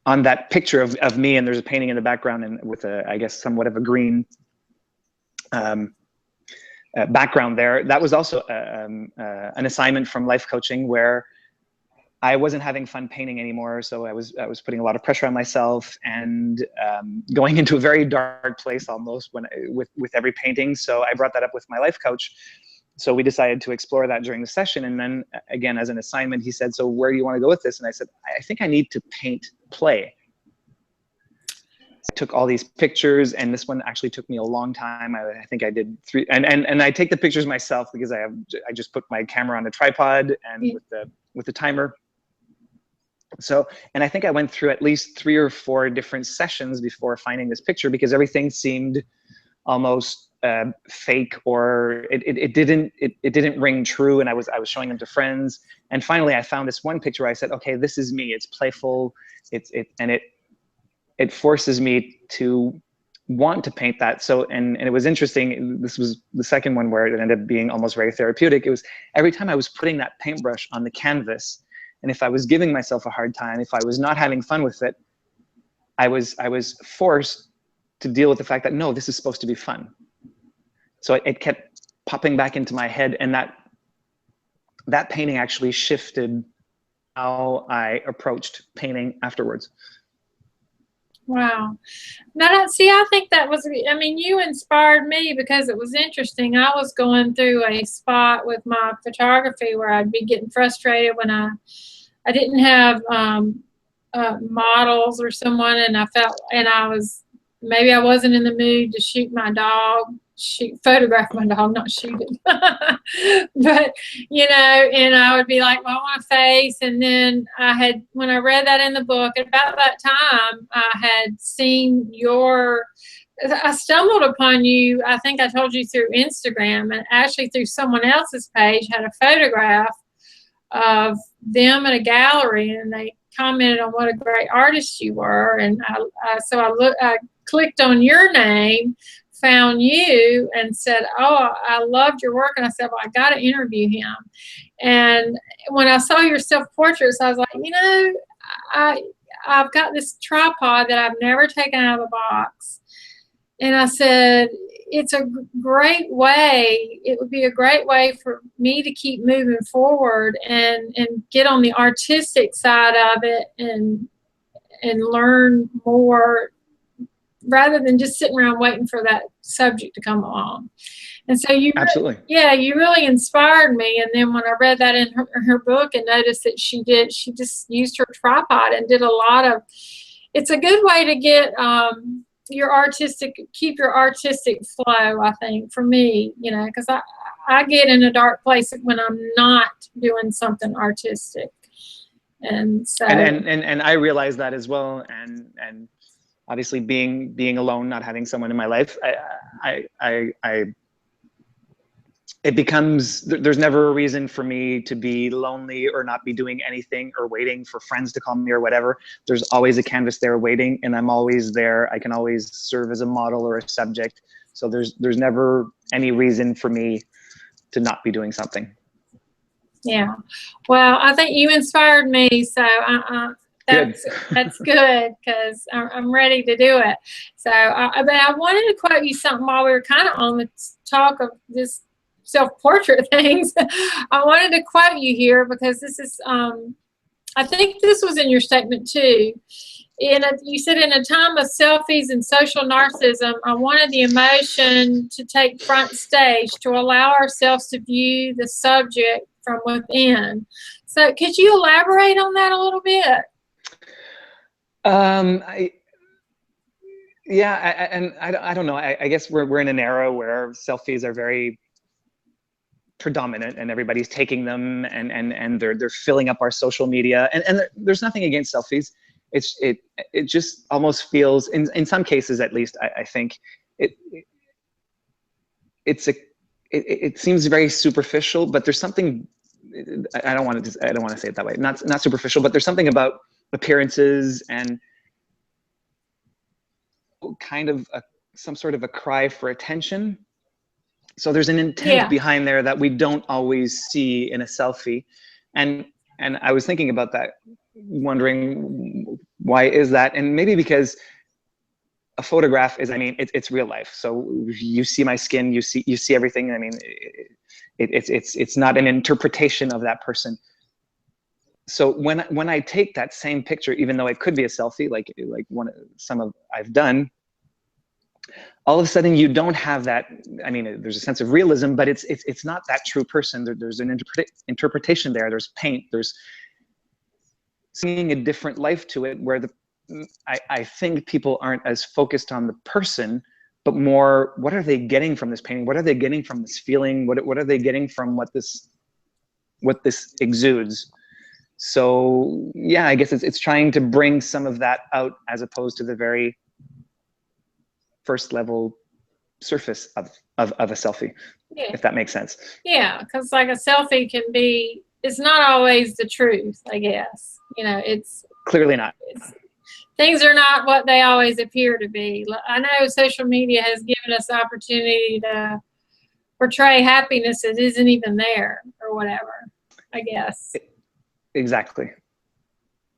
on that picture of me, and there's a painting in the background and with I guess somewhat of a green background there. That was also an assignment from life coaching where I wasn't having fun painting anymore. So I was putting a lot of pressure on myself and going into a very dark place almost with every painting. So I brought that up with my life coach. So we decided to explore that during the session. And then again, as an assignment, he said, so where do you want to go with this? And I said, I think I need to paint play. I took all these pictures, and this one actually took me a long time. I think I did 3, and I take the pictures myself because I just put my camera on a tripod and with the timer. So, and I think I went through at least 3 or 4 different sessions before finding this picture, because everything seemed almost fake, or it didn't ring true. And I was showing them to friends, and finally I found this one picture where I said, okay, this is me. It's playful. It forces me to want to paint that. So, and it was interesting. This was the second one where it ended up being almost very therapeutic. It was every time I was putting that paintbrush on the canvas And if I was giving myself a hard time, if I was not having fun with it, I was forced to deal with the fact that, no, this is supposed to be fun. So it kept popping back into my head, and that painting actually shifted how I approached painting afterwards. Wow. Now, see, I think that was, I mean, you inspired me because it was interesting. I was going through a spot with my photography where I'd be getting frustrated when I didn't have models or someone, and I felt, and I was, maybe I wasn't in the mood to shoot my dog, photograph my dog, not shoot it. But, you know, and I would be like, well, I want a face. And then when I read that in the book, at about that time, I had seen I stumbled upon you, I think I told you through Instagram, and actually through someone else's page, had a photograph of them in a gallery, and they commented on what a great artist you were. And I clicked on your name, found you, and said, oh, I loved your work. And I said, well, I got to interview him. And when I saw your self-portraits, I was like, you know, I've got this tripod that I've never taken out of the box. And I said, it's a great way, it would be a great way for me to keep moving forward and get on the artistic side of it and learn more, rather than just sitting around waiting for that subject to come along. And so you really inspired me. And then when I read that in her book and noticed that she just used her tripod and did a lot of, it's a good way to get keep your artistic flow, I think, for me, you know, because I get in a dark place when I'm not doing something artistic. And so and I realize that as well, and obviously being alone, not having someone in my life, it becomes, there's never a reason for me to be lonely or not be doing anything or waiting for friends to call me or whatever. There's always a canvas there waiting, and I'm always there. I can always serve as a model or a subject. So there's never any reason for me to not be doing something. Yeah. Well, I think you inspired me. So that's good, because I'm ready to do it. So, but I wanted to quote you something while we were kind of on the talk of this self-portrait things. I wanted to quote you here because this is, I think this was in your statement too. You said, in a time of selfies and social narcissism, I wanted the emotion to take front stage, to allow ourselves to view the subject from within. So could you elaborate on that a little bit? I don't know. I guess we're in an era where selfies are very predominant, and everybody's taking them, and they're filling up our social media. And there's nothing against selfies. It just almost feels, in some cases at least, I think it seems very superficial. But there's something, I don't want to say it that way. Not superficial, but there's something about appearances and kind of some sort of a cry for attention. So there's an intent behind there that we don't always see in a selfie. And I was thinking about that, wondering why is that? And maybe because a photograph is, I mean, it's real life. So you see my skin, you see everything. I mean, it's not an interpretation of that person. So when I take that same picture, even though it could be a selfie, like I've done, all of a sudden you don't have that. I mean, there's a sense of realism, but it's not that true person. There's an interpretation there. There's paint. There's seeing a different life to it, where I think people aren't as focused on the person, but more, what are they getting from this painting? What are they getting from this feeling? What are they getting from what this exudes? So yeah, I guess it's trying to bring some of that out, as opposed to the very first level surface of a selfie, if that makes sense. Yeah, because like a selfie can be, it's not always the truth, I guess. You know, it's clearly not. Things are not what they always appear to be. I know social media has given us the opportunity to portray happiness that isn't even there, or whatever, I guess. Exactly.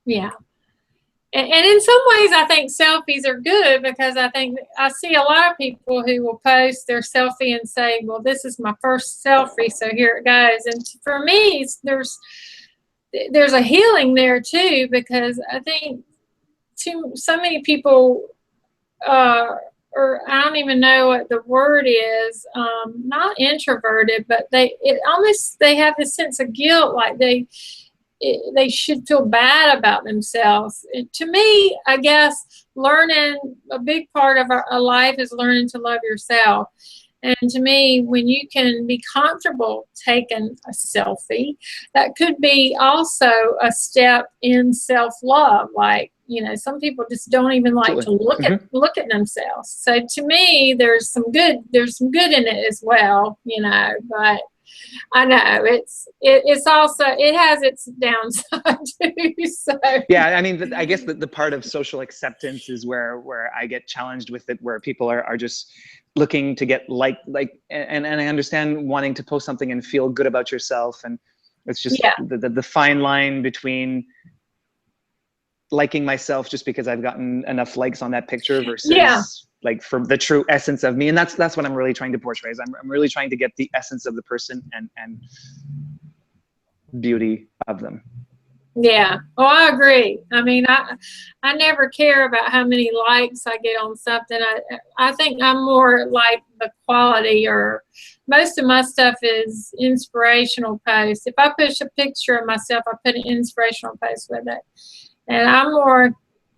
Yeah. And in some ways, I think selfies are good, because I think I see a lot of people who will post their selfie and say, well, this is my first selfie, so here it goes. And for me, there's a healing there too, because I think so many people, or I don't even know what the word is, not introverted, but they have this sense of guilt, like they should feel bad about themselves. To me, I guess a big part of our life is learning to love yourself. And to me, when you can be comfortable taking a selfie, that could be also a step in self-love. Like, some people just don't even like to look at themselves. So to me, there's some good in it as well, but I know it's also, it has its downside too. So yeah, I mean, I guess the part of social acceptance is where I get challenged with it, where people are just looking to get and I understand wanting to post something and feel good about yourself, and it's just the fine line between liking myself just because I've gotten enough likes on that picture versus like for the true essence of me. And that's what I'm really trying to portray. Is I'm really trying to get the essence of the person and beauty of them. Yeah. Oh, I agree. I mean, I never care about how many likes I get on something. I think I'm more like the quality, or most of my stuff is inspirational posts. If I push a picture of myself, I put an inspirational post with it. And I'm more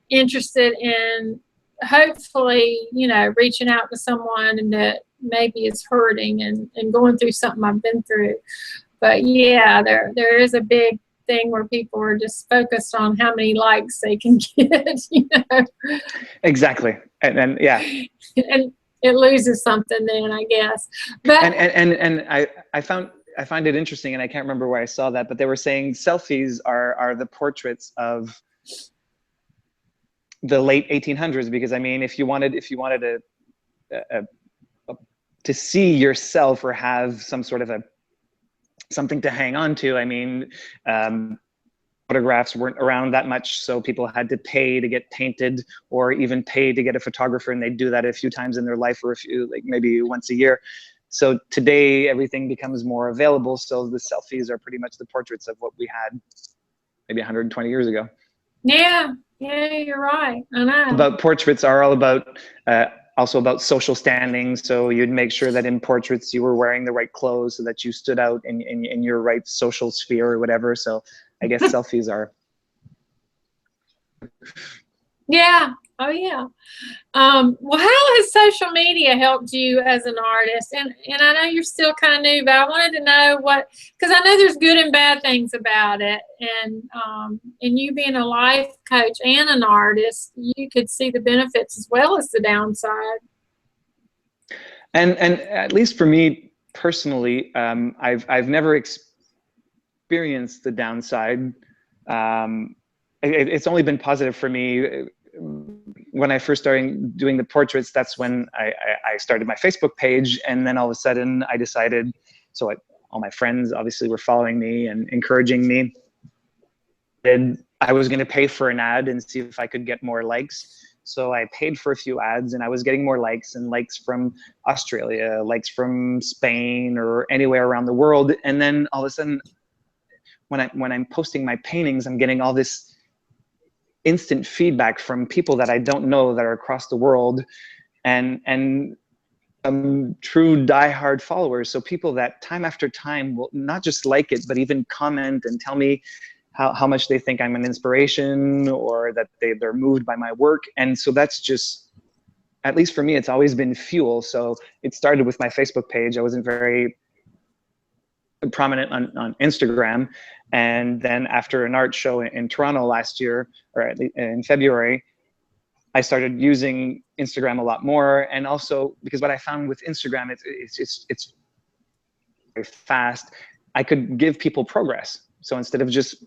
interested in hopefully, reaching out to someone that maybe is hurting and going through something I've been through. But yeah, there is a big thing where people are just focused on how many likes they can get, Exactly. And yeah. And it loses something then, I guess. But and I find it interesting, and I can't remember where I saw that, but they were saying selfies are the portraits of the late 1800s, because I mean, if you wanted to see yourself or have some sort of something to hang on to, I mean, photographs weren't around that much, so people had to pay to get painted, or even pay to get a photographer, and they'd do that a few times in their life, or maybe once a year. So today everything becomes more available, so the selfies are pretty much the portraits of what we had maybe 120 years ago. Yeah, you're right. I know. About portraits are all about also about social standing. So you'd make sure that in portraits you were wearing the right clothes so that you stood out in your right social sphere or whatever. So I guess selfies are. Yeah. Oh yeah. Well, how has social media helped you as an artist? And I know you're still kind of new, but I wanted to know because I know there's good and bad things about it. And you being a life coach and an artist, you could see the benefits as well as the downside. And at least for me personally, I've never experienced the downside. It's only been positive for me. When I first started doing the portraits, that's when I started my Facebook page, and then all of a sudden I decided, all my friends obviously were following me and encouraging me, and I was going to pay for an ad and see if I could get more likes. So I paid for a few ads, and I was getting more likes, and likes from Australia, likes from Spain, or anywhere around the world. And then all of a sudden, when I'm posting my paintings, I'm getting all this instant feedback from people that I don't know that are across the world, and true diehard followers. So people that time after time will not just like it, but even comment and tell me how much they think I'm an inspiration, or that they're moved by my work. And so that's just, at least for me, it's always been fuel. So it started with my Facebook page. I wasn't very prominent on Instagram. And then after an art show in Toronto last year, or at least in February, I started using Instagram a lot more. And also because what I found with Instagram, it's very fast. I could give people progress. So instead of just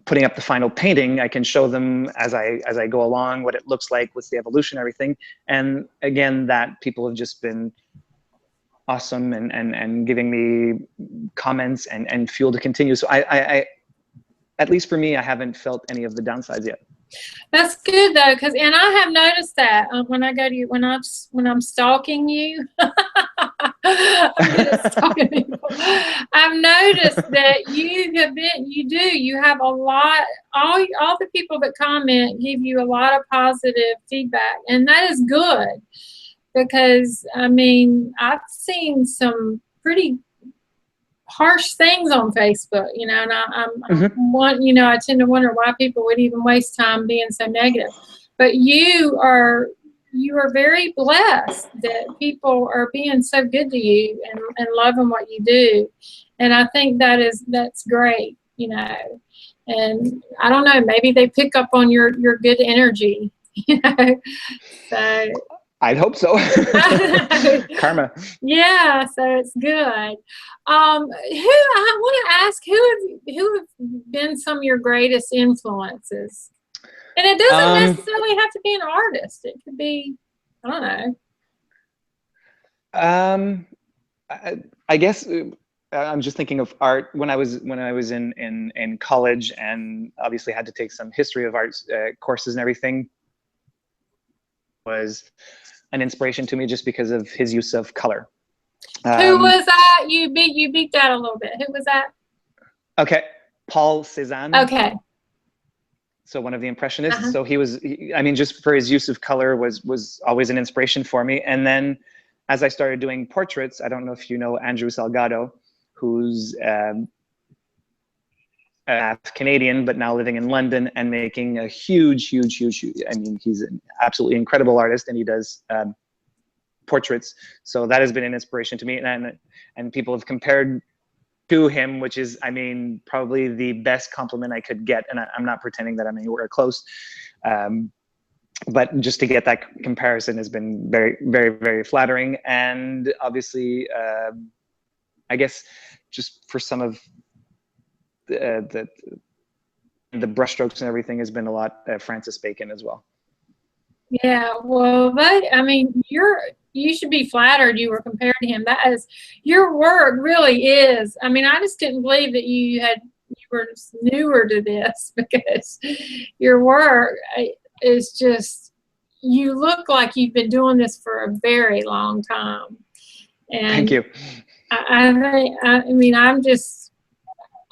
putting up the final painting, I can show them as I go along what it looks like, what's the evolution, everything. And again, that people have just been awesome and giving me comments and fuel to continue. So I at least for me, I haven't felt any of the downsides yet. That's good though, because and I have noticed that when I go to you, when I'm stalking you, I'm good at stalking people. I've noticed that you have a lot. All the people that comment give you a lot of positive feedback, and that is good because I mean I've seen some pretty harsh things on Facebook, you know, and I tend to wonder why people would even waste time being so negative. But you are very blessed that people are being so good to you and loving what you do. And I think that's great, you know. And I don't know, maybe they pick up on your good energy, you know. So I'd hope so. Karma. Yeah, so it's good. I want to ask who have been some of your greatest influences? And it doesn't necessarily have to be an artist. It could be, I don't know. I guess I'm just thinking of art when I was in college, and obviously had to take some history of art courses and everything. Was an inspiration to me just because of his use of color. Who was that? You beat that a little bit. Who was that? Okay, Paul Cézanne. Okay. So one of the Impressionists. So I mean, just for his use of color was always an inspiration for me. And then as I started doing portraits, I don't know if you know Andrew Salgado, who's Canadian, but now living in London and making a huge, I mean, he's an absolutely incredible artist, and he does portraits. So that has been an inspiration to me, and people have compared to him, which is, I mean, probably the best compliment I could get. And I'm not pretending that I'm anywhere close. But just to get that comparison has been very, very, very flattering. And obviously, I guess just for some of the brushstrokes and everything has been a lot Francis Bacon as well. Yeah, well, I mean, you should be flattered you were compared to him. That is, your work really is. I mean, I just didn't believe that you were newer to this, because your work is just, you look like you've been doing this for a very long time. And thank you. I mean,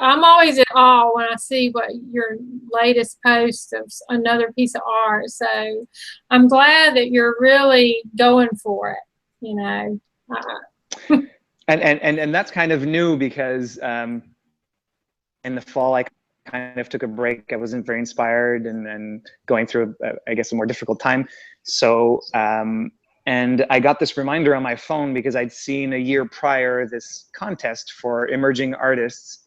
I'm always in awe when I see what your latest post of another piece of art. So I'm glad that you're really going for it, you know. And that's kind of new, because in the fall I kind of took a break. I wasn't very inspired and going through I guess a more difficult time. So and I got this reminder on my phone because I'd seen a year prior this contest for emerging artists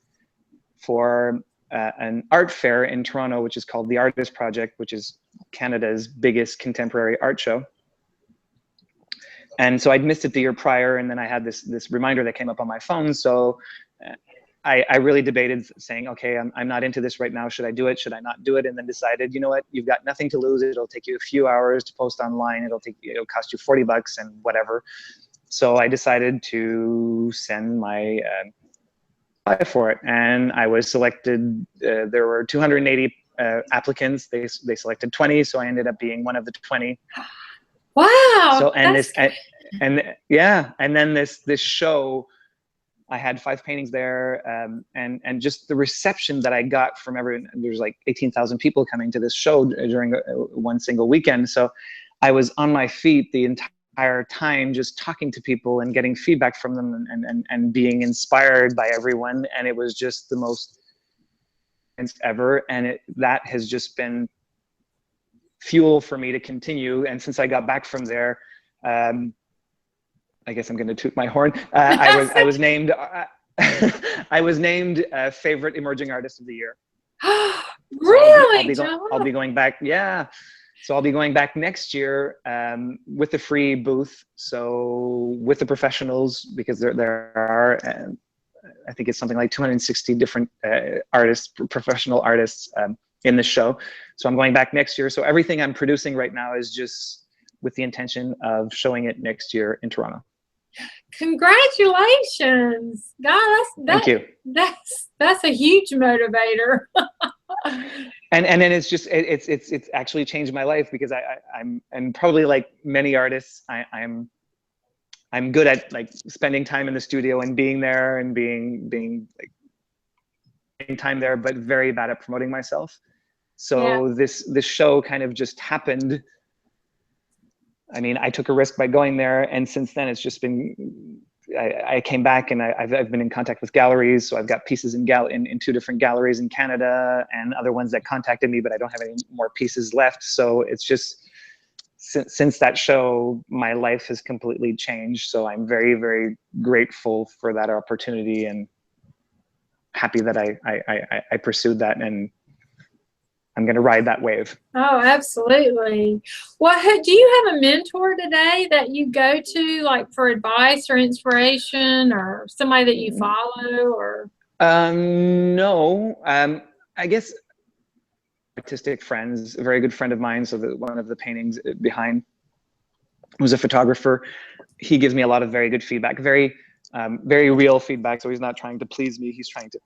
for an art fair in Toronto, which is called the Artist Project, which is Canada's biggest contemporary art show. And so I'd missed it the year prior, and then I had this reminder that came up on my phone. So I really debated, saying, okay, I'm not into this right now. Should I do it? Should I not do it? And then decided, you know what? You've got nothing to lose. It'll take you a few hours to post online. It'll cost you $40 and whatever. So I decided to send my apply for it, and I was selected. There were 280 applicants. They selected 20, so I ended up being one of the 20. Wow. So and then this show, I had 5 paintings there, and just the reception that I got from everyone. There's like 18,000 people coming to this show during one single weekend. So I was on my feet the entire time, just talking to people and getting feedback from them, and being inspired by everyone. And it was just the most ever. And that has just been fuel for me to continue. And since I got back from there, I guess I'm going to toot my horn. I was named I was named favorite emerging artist of the year. Really? I'll be going back. Yeah. So I'll be going back next year with a free booth. So with the professionals, because there are, I think it's something like 260 different artists, professional artists in the show. So I'm going back next year. So everything I'm producing right now is just with the intention of showing it next year in Toronto. Congratulations. God, Thank you. that's a huge motivator. And then it's just it's actually changed my life, because I'm, and probably like many artists, I'm good at like spending time in the studio and being there and being like spending time there, but very bad at promoting myself. So Yeah. this show kind of just happened. I mean, I took a risk by going there, and since then it's just been, I came back, and I've been in contact with galleries. So I've got pieces in two different galleries in Canada, and other ones that contacted me, but I don't have any more pieces left. So it's just, since that show, my life has completely changed. So I'm very, very grateful for that opportunity, and happy that I pursued that, and I'm going to ride that wave. Oh, absolutely. Well, do you have a mentor today that you go to, like for advice or inspiration, or somebody that you follow, or? No. I guess artistic friends, a very good friend of mine. So one of the paintings behind was a photographer. He gives me a lot of very good feedback, very real feedback. So he's not trying to please me. He's trying to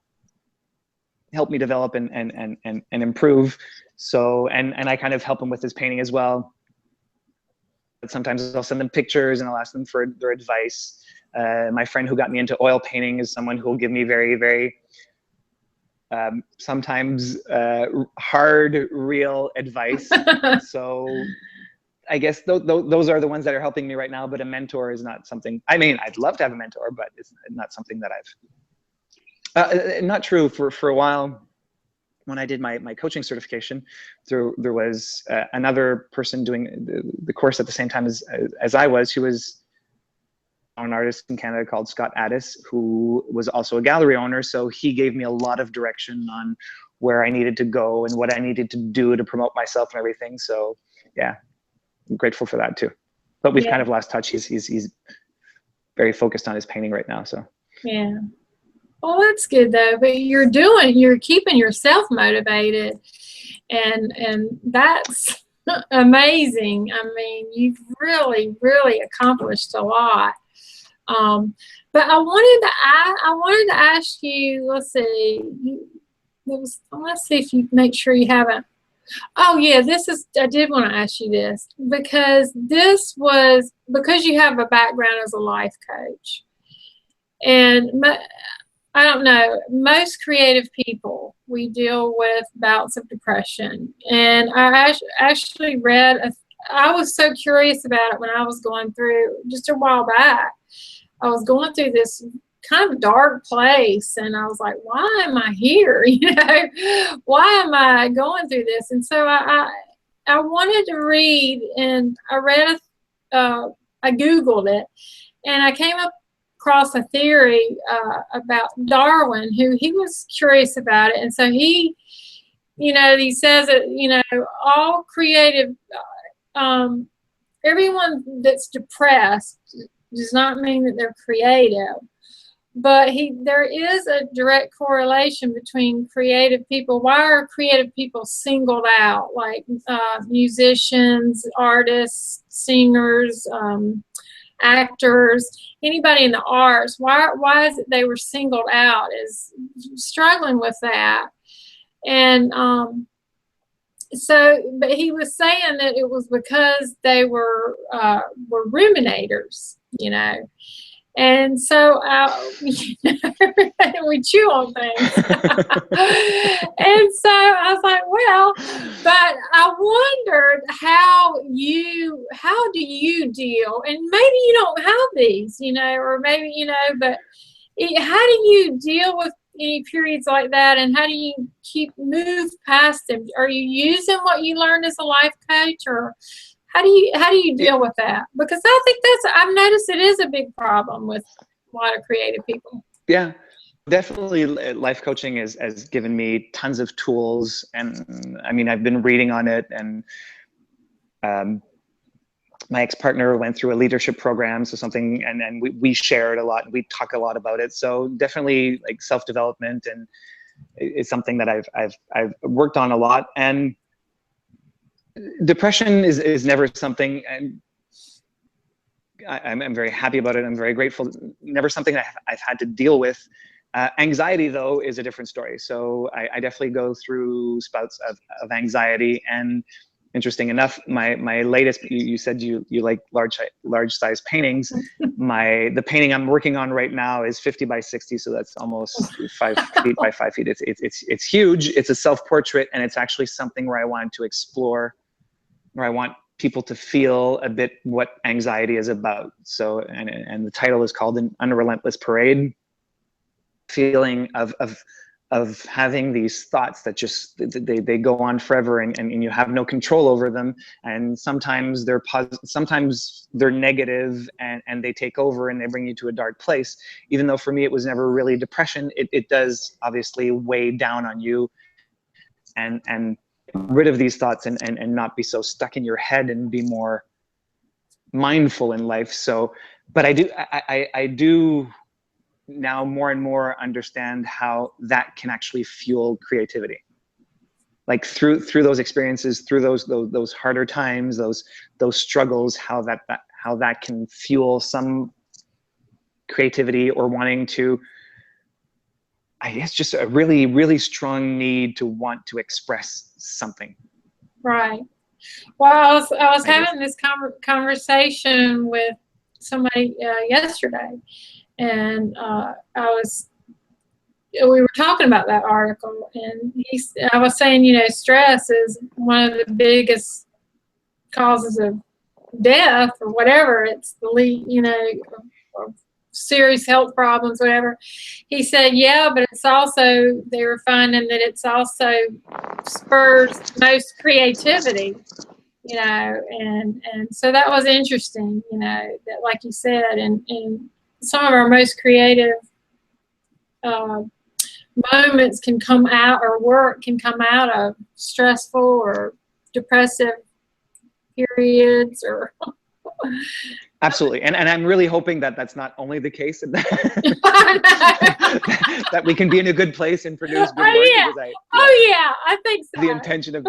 help me develop and improve. So, and I kind of help him with his painting as well. But sometimes I'll send them pictures and I'll ask them for their advice. My friend who got me into oil painting is someone who will give me very, very sometimes hard, real advice. So I guess those are the ones that are helping me right now. But a mentor is not something, I mean, I'd love to have a mentor, but it's not something that not true. For a while, when I did my coaching certification, there was another person doing the course at the same time as I was, who was an artist in Canada called Scott Addis, who was also a gallery owner. So he gave me a lot of direction on where I needed to go and what I needed to do to promote myself and everything. So yeah, I'm grateful for that too. But we've kind of lost touch. He's very focused on his painting right now. So yeah. Well, that's good though. But you're keeping yourself motivated, and that's amazing. I mean, you've really, really accomplished a lot. But I wanted to ask you. Let's see. Let's see if you make sure you haven't. Oh yeah, I did want to ask you this, because you have a background as a life coach, and I don't know, most creative people, we deal with bouts of depression. And I actually I was so curious about it when I was going through, just a while back, I was going through this kind of dark place, and I was like, why am I here? You know, why am I going through this? And so I wanted to read, and I Googled it, and I came up across a theory about Darwin, who he was curious about it. And so he says that, all creative, everyone that's depressed does not mean that they're creative. But there is a direct correlation between creative people. Why are creative people singled out, like musicians, artists, singers, actors, anybody in the arts? Why is it they were singled out as struggling with that? And but he was saying that it was because they were ruminators, and so we chew on things. And so I was like, well, but I wondered how do you deal, and maybe you don't have these, or maybe, but how do you deal with any periods like that, and how do you move past them? Are you using what you learned as a life coach, or how do you deal with that? Because I think I've noticed it is a big problem with a lot of creative people. Yeah, definitely. Life coaching has given me tons of tools, and I mean, I've been reading on it, and my ex-partner went through a leadership program, so something, and then we shared a lot, and we talk a lot about it. So definitely, like, self-development, and it's something that I've worked on a lot. And depression is never something, and I'm very happy about it. I'm very grateful. Never something that I've had to deal with. Anxiety, though, is a different story. So I definitely go through spouts of anxiety. And interesting enough, my latest, you said you like large size paintings. The painting I'm working on right now is 50 by 60, so that's almost 5 feet by 5 feet. It's huge. It's a self-portrait, and it's actually something where I wanted to explore, where I want people to feel a bit what anxiety is about. So, and the title is called An Unrelentless Parade. Feeling of having these thoughts that just they go on forever, and you have no control over them, and sometimes they're positive, sometimes they're negative, and they take over and they bring you to a dark place. Even though for me it was never really depression, it does obviously weigh down on you, and rid of these thoughts and not be so stuck in your head and be more mindful in life. So, but I do now more and more understand how that can actually fuel creativity. Like through those experiences, through those harder times, those struggles, how that can fuel some creativity, or wanting to, I guess, just a really, really strong need to want to express something. Right. Well, I was having this conversation with somebody yesterday, and we were talking about that article, and I was saying, you know, stress is one of the biggest causes of death or whatever. It's the lead, you know, of serious health problems, whatever. He said, yeah, but it's also, they were finding that it's also spurs most creativity, you know, and so that was interesting, you know, that, like you said, and some of our most creative moments can come out, or work can come out of stressful or depressive periods, or Absolutely, and I'm really hoping that that's not only the case, and that, that we can be in a good place and produce good work. Yeah. Because I think so. The intention of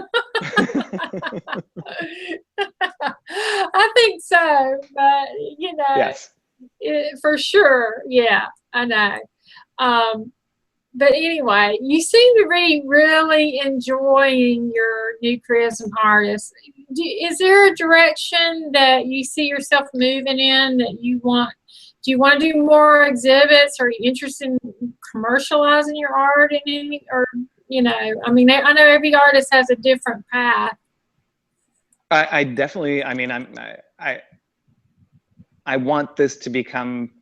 I think so, but you know, yes, for sure, yeah, I know. But anyway, you seem to be really enjoying your new career as an artist. Is there a direction that you see yourself moving in, that you want? Do you want to do more exhibits? Are you interested in commercializing your art in any, or, you know, I mean, I know every artist has a different path. I definitely, I mean, I want this to become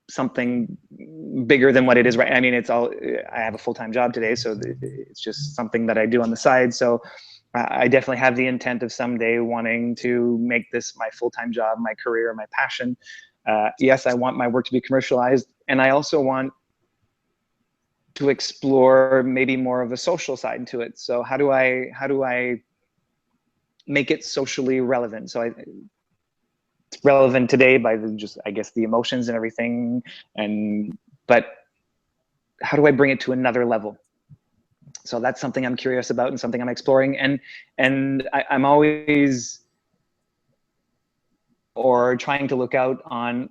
something bigger than what it is right. I mean, it's all, I have a full-time job today, so it's just something that I do on the side. So I definitely have the intent of someday wanting to make this my full-time job, my career, my passion. Yes, I want my work to be commercialized, and I also want to explore maybe more of a social side to it. So how do I make it socially relevant? So it's relevant today by just, I guess, the emotions and everything, but how do I bring it to another level? So that's something I'm curious about and something I'm exploring, and I'm always trying to look out on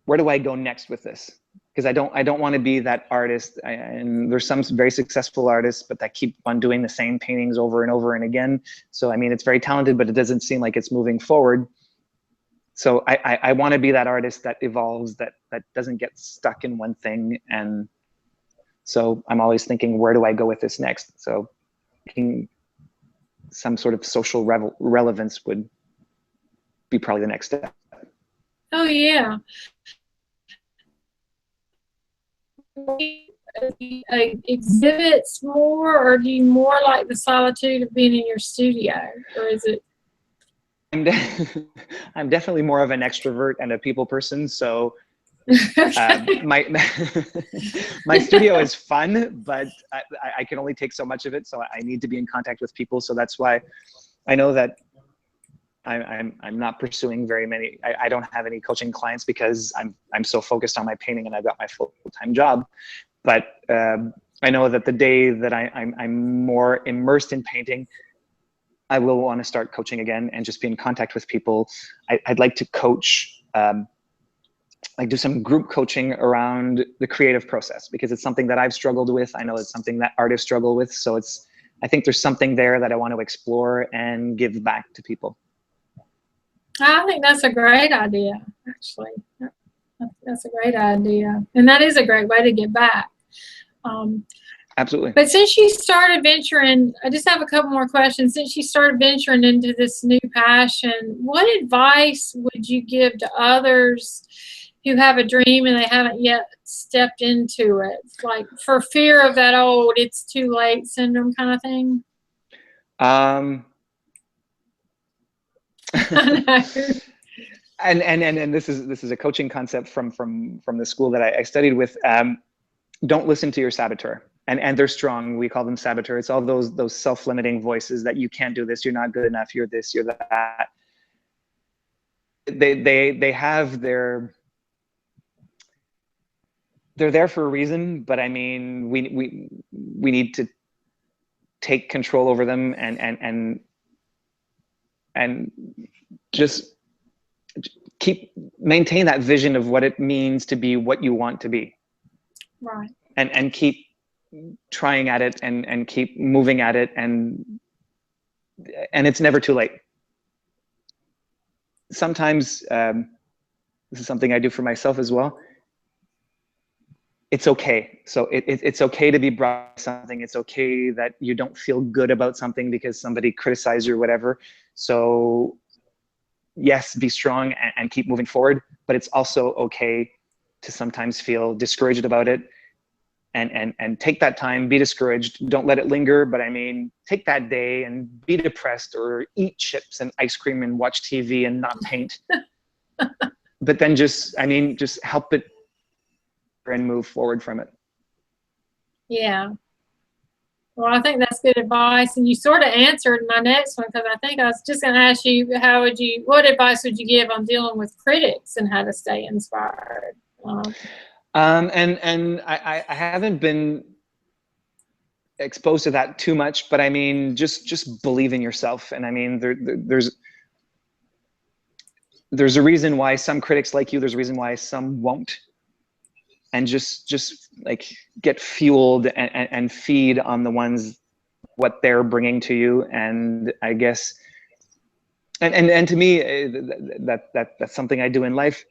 where do I go next with this, because I don't want to be that artist, and there's some very successful artists but that keep on doing the same paintings over and over and again. So I mean, it's very talented, but it doesn't seem like it's moving forward. So I want to be that artist that evolves, that doesn't get stuck in one thing. And so I'm always thinking, where do I go with this next? So some sort of social relevance would be probably the next step. Oh, yeah. Exhibits more, or do you more like the solitude of being in your studio, or is it? I'm definitely more of an extrovert and a people person. So my studio is fun, but I can only take so much of it. So I need to be in contact with people. So that's why I know that I'm not pursuing very many. I don't have any coaching clients because I'm so focused on my painting and I've got my full-time job. But I know that the day that I'm more immersed in painting, I will want to start coaching again and just be in contact with people. I'd like to coach, like do some group coaching around the creative process, because it's something that I've struggled with. I know it's something that artists struggle with. So I think there's something there that I want to explore and give back to people. I think that's a great idea, actually. That's a great idea. And that is a great way to give back. Absolutely. But since you started venturing, I just have a couple more questions. Since you started venturing into this new passion, what advice would you give to others who have a dream and they haven't yet stepped into it? Like for fear of that old, it's too late syndrome kind of thing? I know. And this is a coaching concept from the school that I studied with. Don't listen to your saboteur. And they're strong. We call them saboteur. It's all those self-limiting voices that you can't do this, you're not good enough, you're this, you're that. They have they're there for a reason, but I mean, we need to take control over them and just maintain that vision of what it means to be what you want to be. Right. And keep trying at it and keep moving at it, and it's never too late. Sometimes this is something I do for myself as well. It's okay. So it's okay to be brought to something. It's okay that you don't feel good about something because somebody criticized you or whatever. So yes, be strong and keep moving forward, but it's also okay to sometimes feel discouraged about it. And take that time, be discouraged, don't let it linger. But I mean, take that day and be depressed or eat chips and ice cream and watch TV and not paint. But then just help it and move forward from it. Yeah. Well, I think that's good advice. And you sort of answered my next one, because I think I was just going to ask you, what advice would you give on dealing with critics and how to stay inspired? And I haven't been exposed to that too much, but I mean, just believe in yourself. And I mean, there's a reason why some critics like you. There's a reason why some won't. And just like get fueled and feed on the ones, what they're bringing to you. And I guess, and to me, that's something I do in life.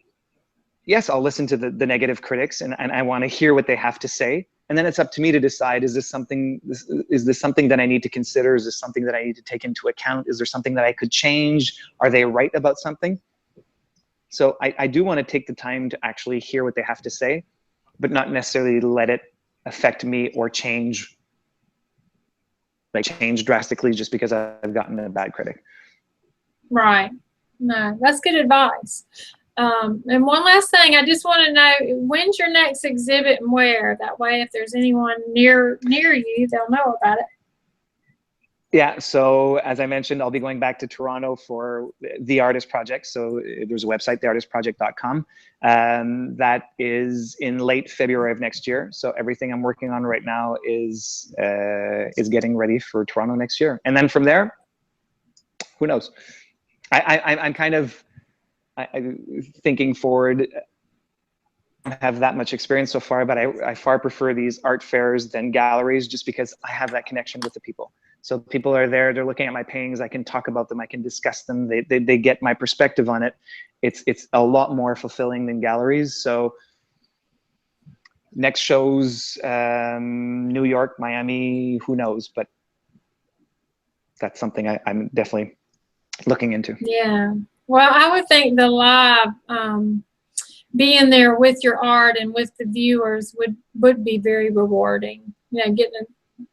Yes, I'll listen to the negative critics, and I want to hear what they have to say. And then it's up to me to decide, is this something that I need to consider? Is this something that I need to take into account? Is there something that I could change? Are they right about something? So I do want to take the time to actually hear what they have to say, but not necessarily let it affect me or change drastically just because I've gotten a bad critic. Right. No, that's good advice. And one last thing, I just want to know, when's your next exhibit and where? That way, if there's anyone near you, they'll know about it. Yeah, so as I mentioned, I'll be going back to Toronto for the Artist Project. So there's a website, theartistproject.com, that is in late February of next year. So everything I'm working on right now is getting ready for Toronto next year. And then from there, who knows? I'm kind of thinking forward. I don't have that much experience so far, but I far prefer these art fairs than galleries, just because I have that connection with the people. So people are there, they're looking at my paintings, I can talk about them, I can discuss them, they get my perspective on it. It's a lot more fulfilling than galleries. So next shows, New York, Miami, who knows, but that's something I'm definitely looking into. Yeah. Well, I would think the live, being there with your art and with the viewers would be very rewarding. You know, getting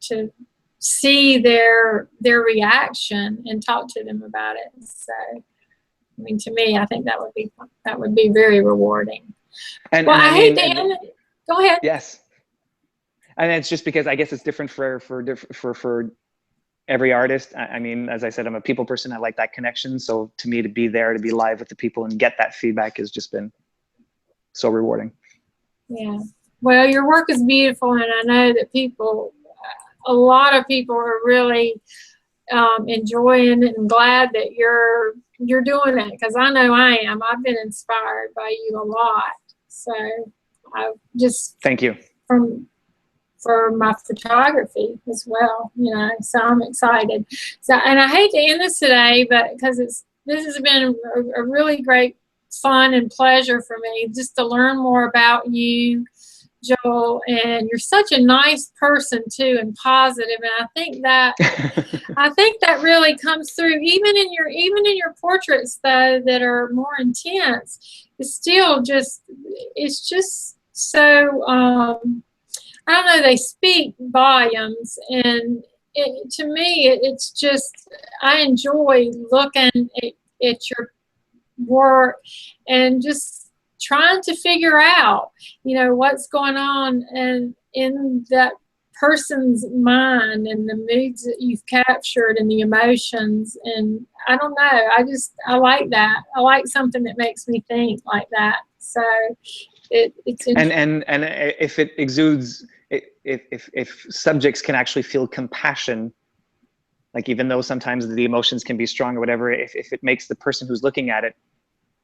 to see their reaction and talk to them about it. So, I mean, to me, I think that would be very rewarding. And I hate to end it. Go ahead. Yes. And it's just because I guess it's different for every artist. I mean, as I said, I'm a people person. I like that connection. So to me, to be there, to be live with the people and get that feedback has just been so rewarding. Yeah. Well, your work is beautiful, and I know that a lot of people are really enjoying it and glad that you're doing it, because I know I am. I've been inspired by you a lot. So I just thank you for my photography as well, you know. So I'm excited. So, and I hate to end this today, but because this has been a really great fun and pleasure for me just to learn more about you, Joel, and you're such a nice person too, and positive, and I think that really comes through even in your portraits though that are more intense. It's just so I don't know, they speak volumes, and to me it's just, I enjoy looking at your work and just trying to figure out, you know, what's going on and in that person's mind and the moods that you've captured and the emotions. And I don't know, I like that. I like something that makes me think like that. So it's and if it exudes, if subjects can actually feel compassion, like even though sometimes the emotions can be strong or whatever, if it makes the person who's looking at it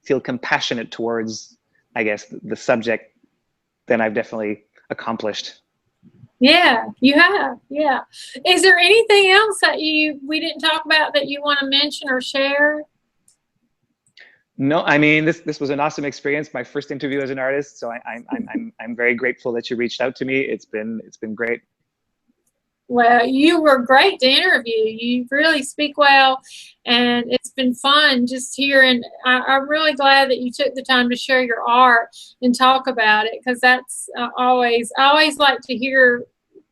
feel compassionate towards, I guess, the subject, then I've definitely accomplished. Yeah, you have. Yeah. Is there anything else that we didn't talk about that you want to mention or share? No, I mean, this was an awesome experience. My first interview as an artist, so I'm very grateful that you reached out to me. It's been great. Well, you were great to interview. You really speak well, and it's been fun just hearing. I'm really glad that you took the time to share your art and talk about it, because that's I always like to hear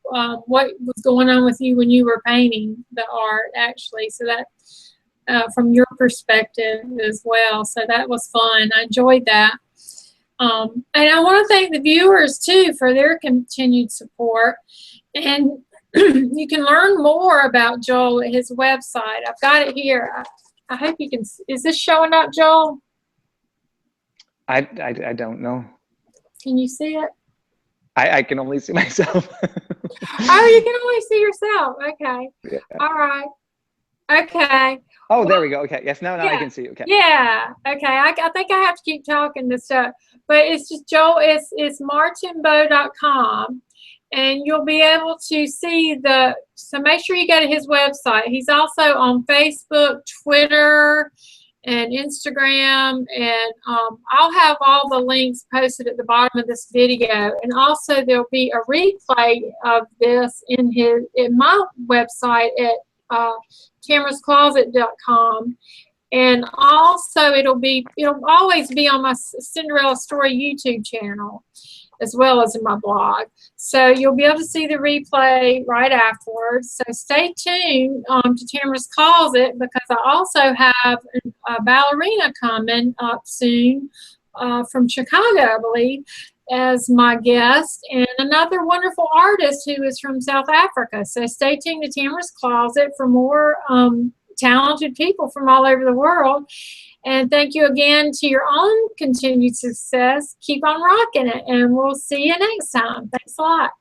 what was going on with you when you were painting the art, actually. So that from your perspective as well. So that was fun. I enjoyed that. And I want to thank the viewers too for their continued support. And you can learn more about Joel at his website. I've got it here. I hope you can. Is this showing up, Joel? I don't know. Can you see it? I can only see myself. Oh, you can only see yourself. Okay. Yeah. All right. Okay. Oh, there we go. Okay. Yes, now yeah. I can see. Okay. Yeah. Okay. I think I have to keep talking this stuff. But it's just Joel, it's Martimbeault.com. And you'll be able to see so make sure you go to his website. He's also on Facebook, Twitter, and Instagram. And I'll have all the links posted at the bottom of this video. And also there'll be a replay of this in my website at tamarahscloset.com. And also it'll always be on my Cinderella Story YouTube channel, as well as in my blog. So you'll be able to see the replay right afterwards. So stay tuned to Tamarah's Closet, because I also have a ballerina coming up soon from Chicago, I believe, as my guest, and another wonderful artist who is from South Africa. So stay tuned to Tamarah's Closet for more talented people from all over the world. And thank you again to your own continued success. Keep on rocking it, and we'll see you next time. Thanks a lot.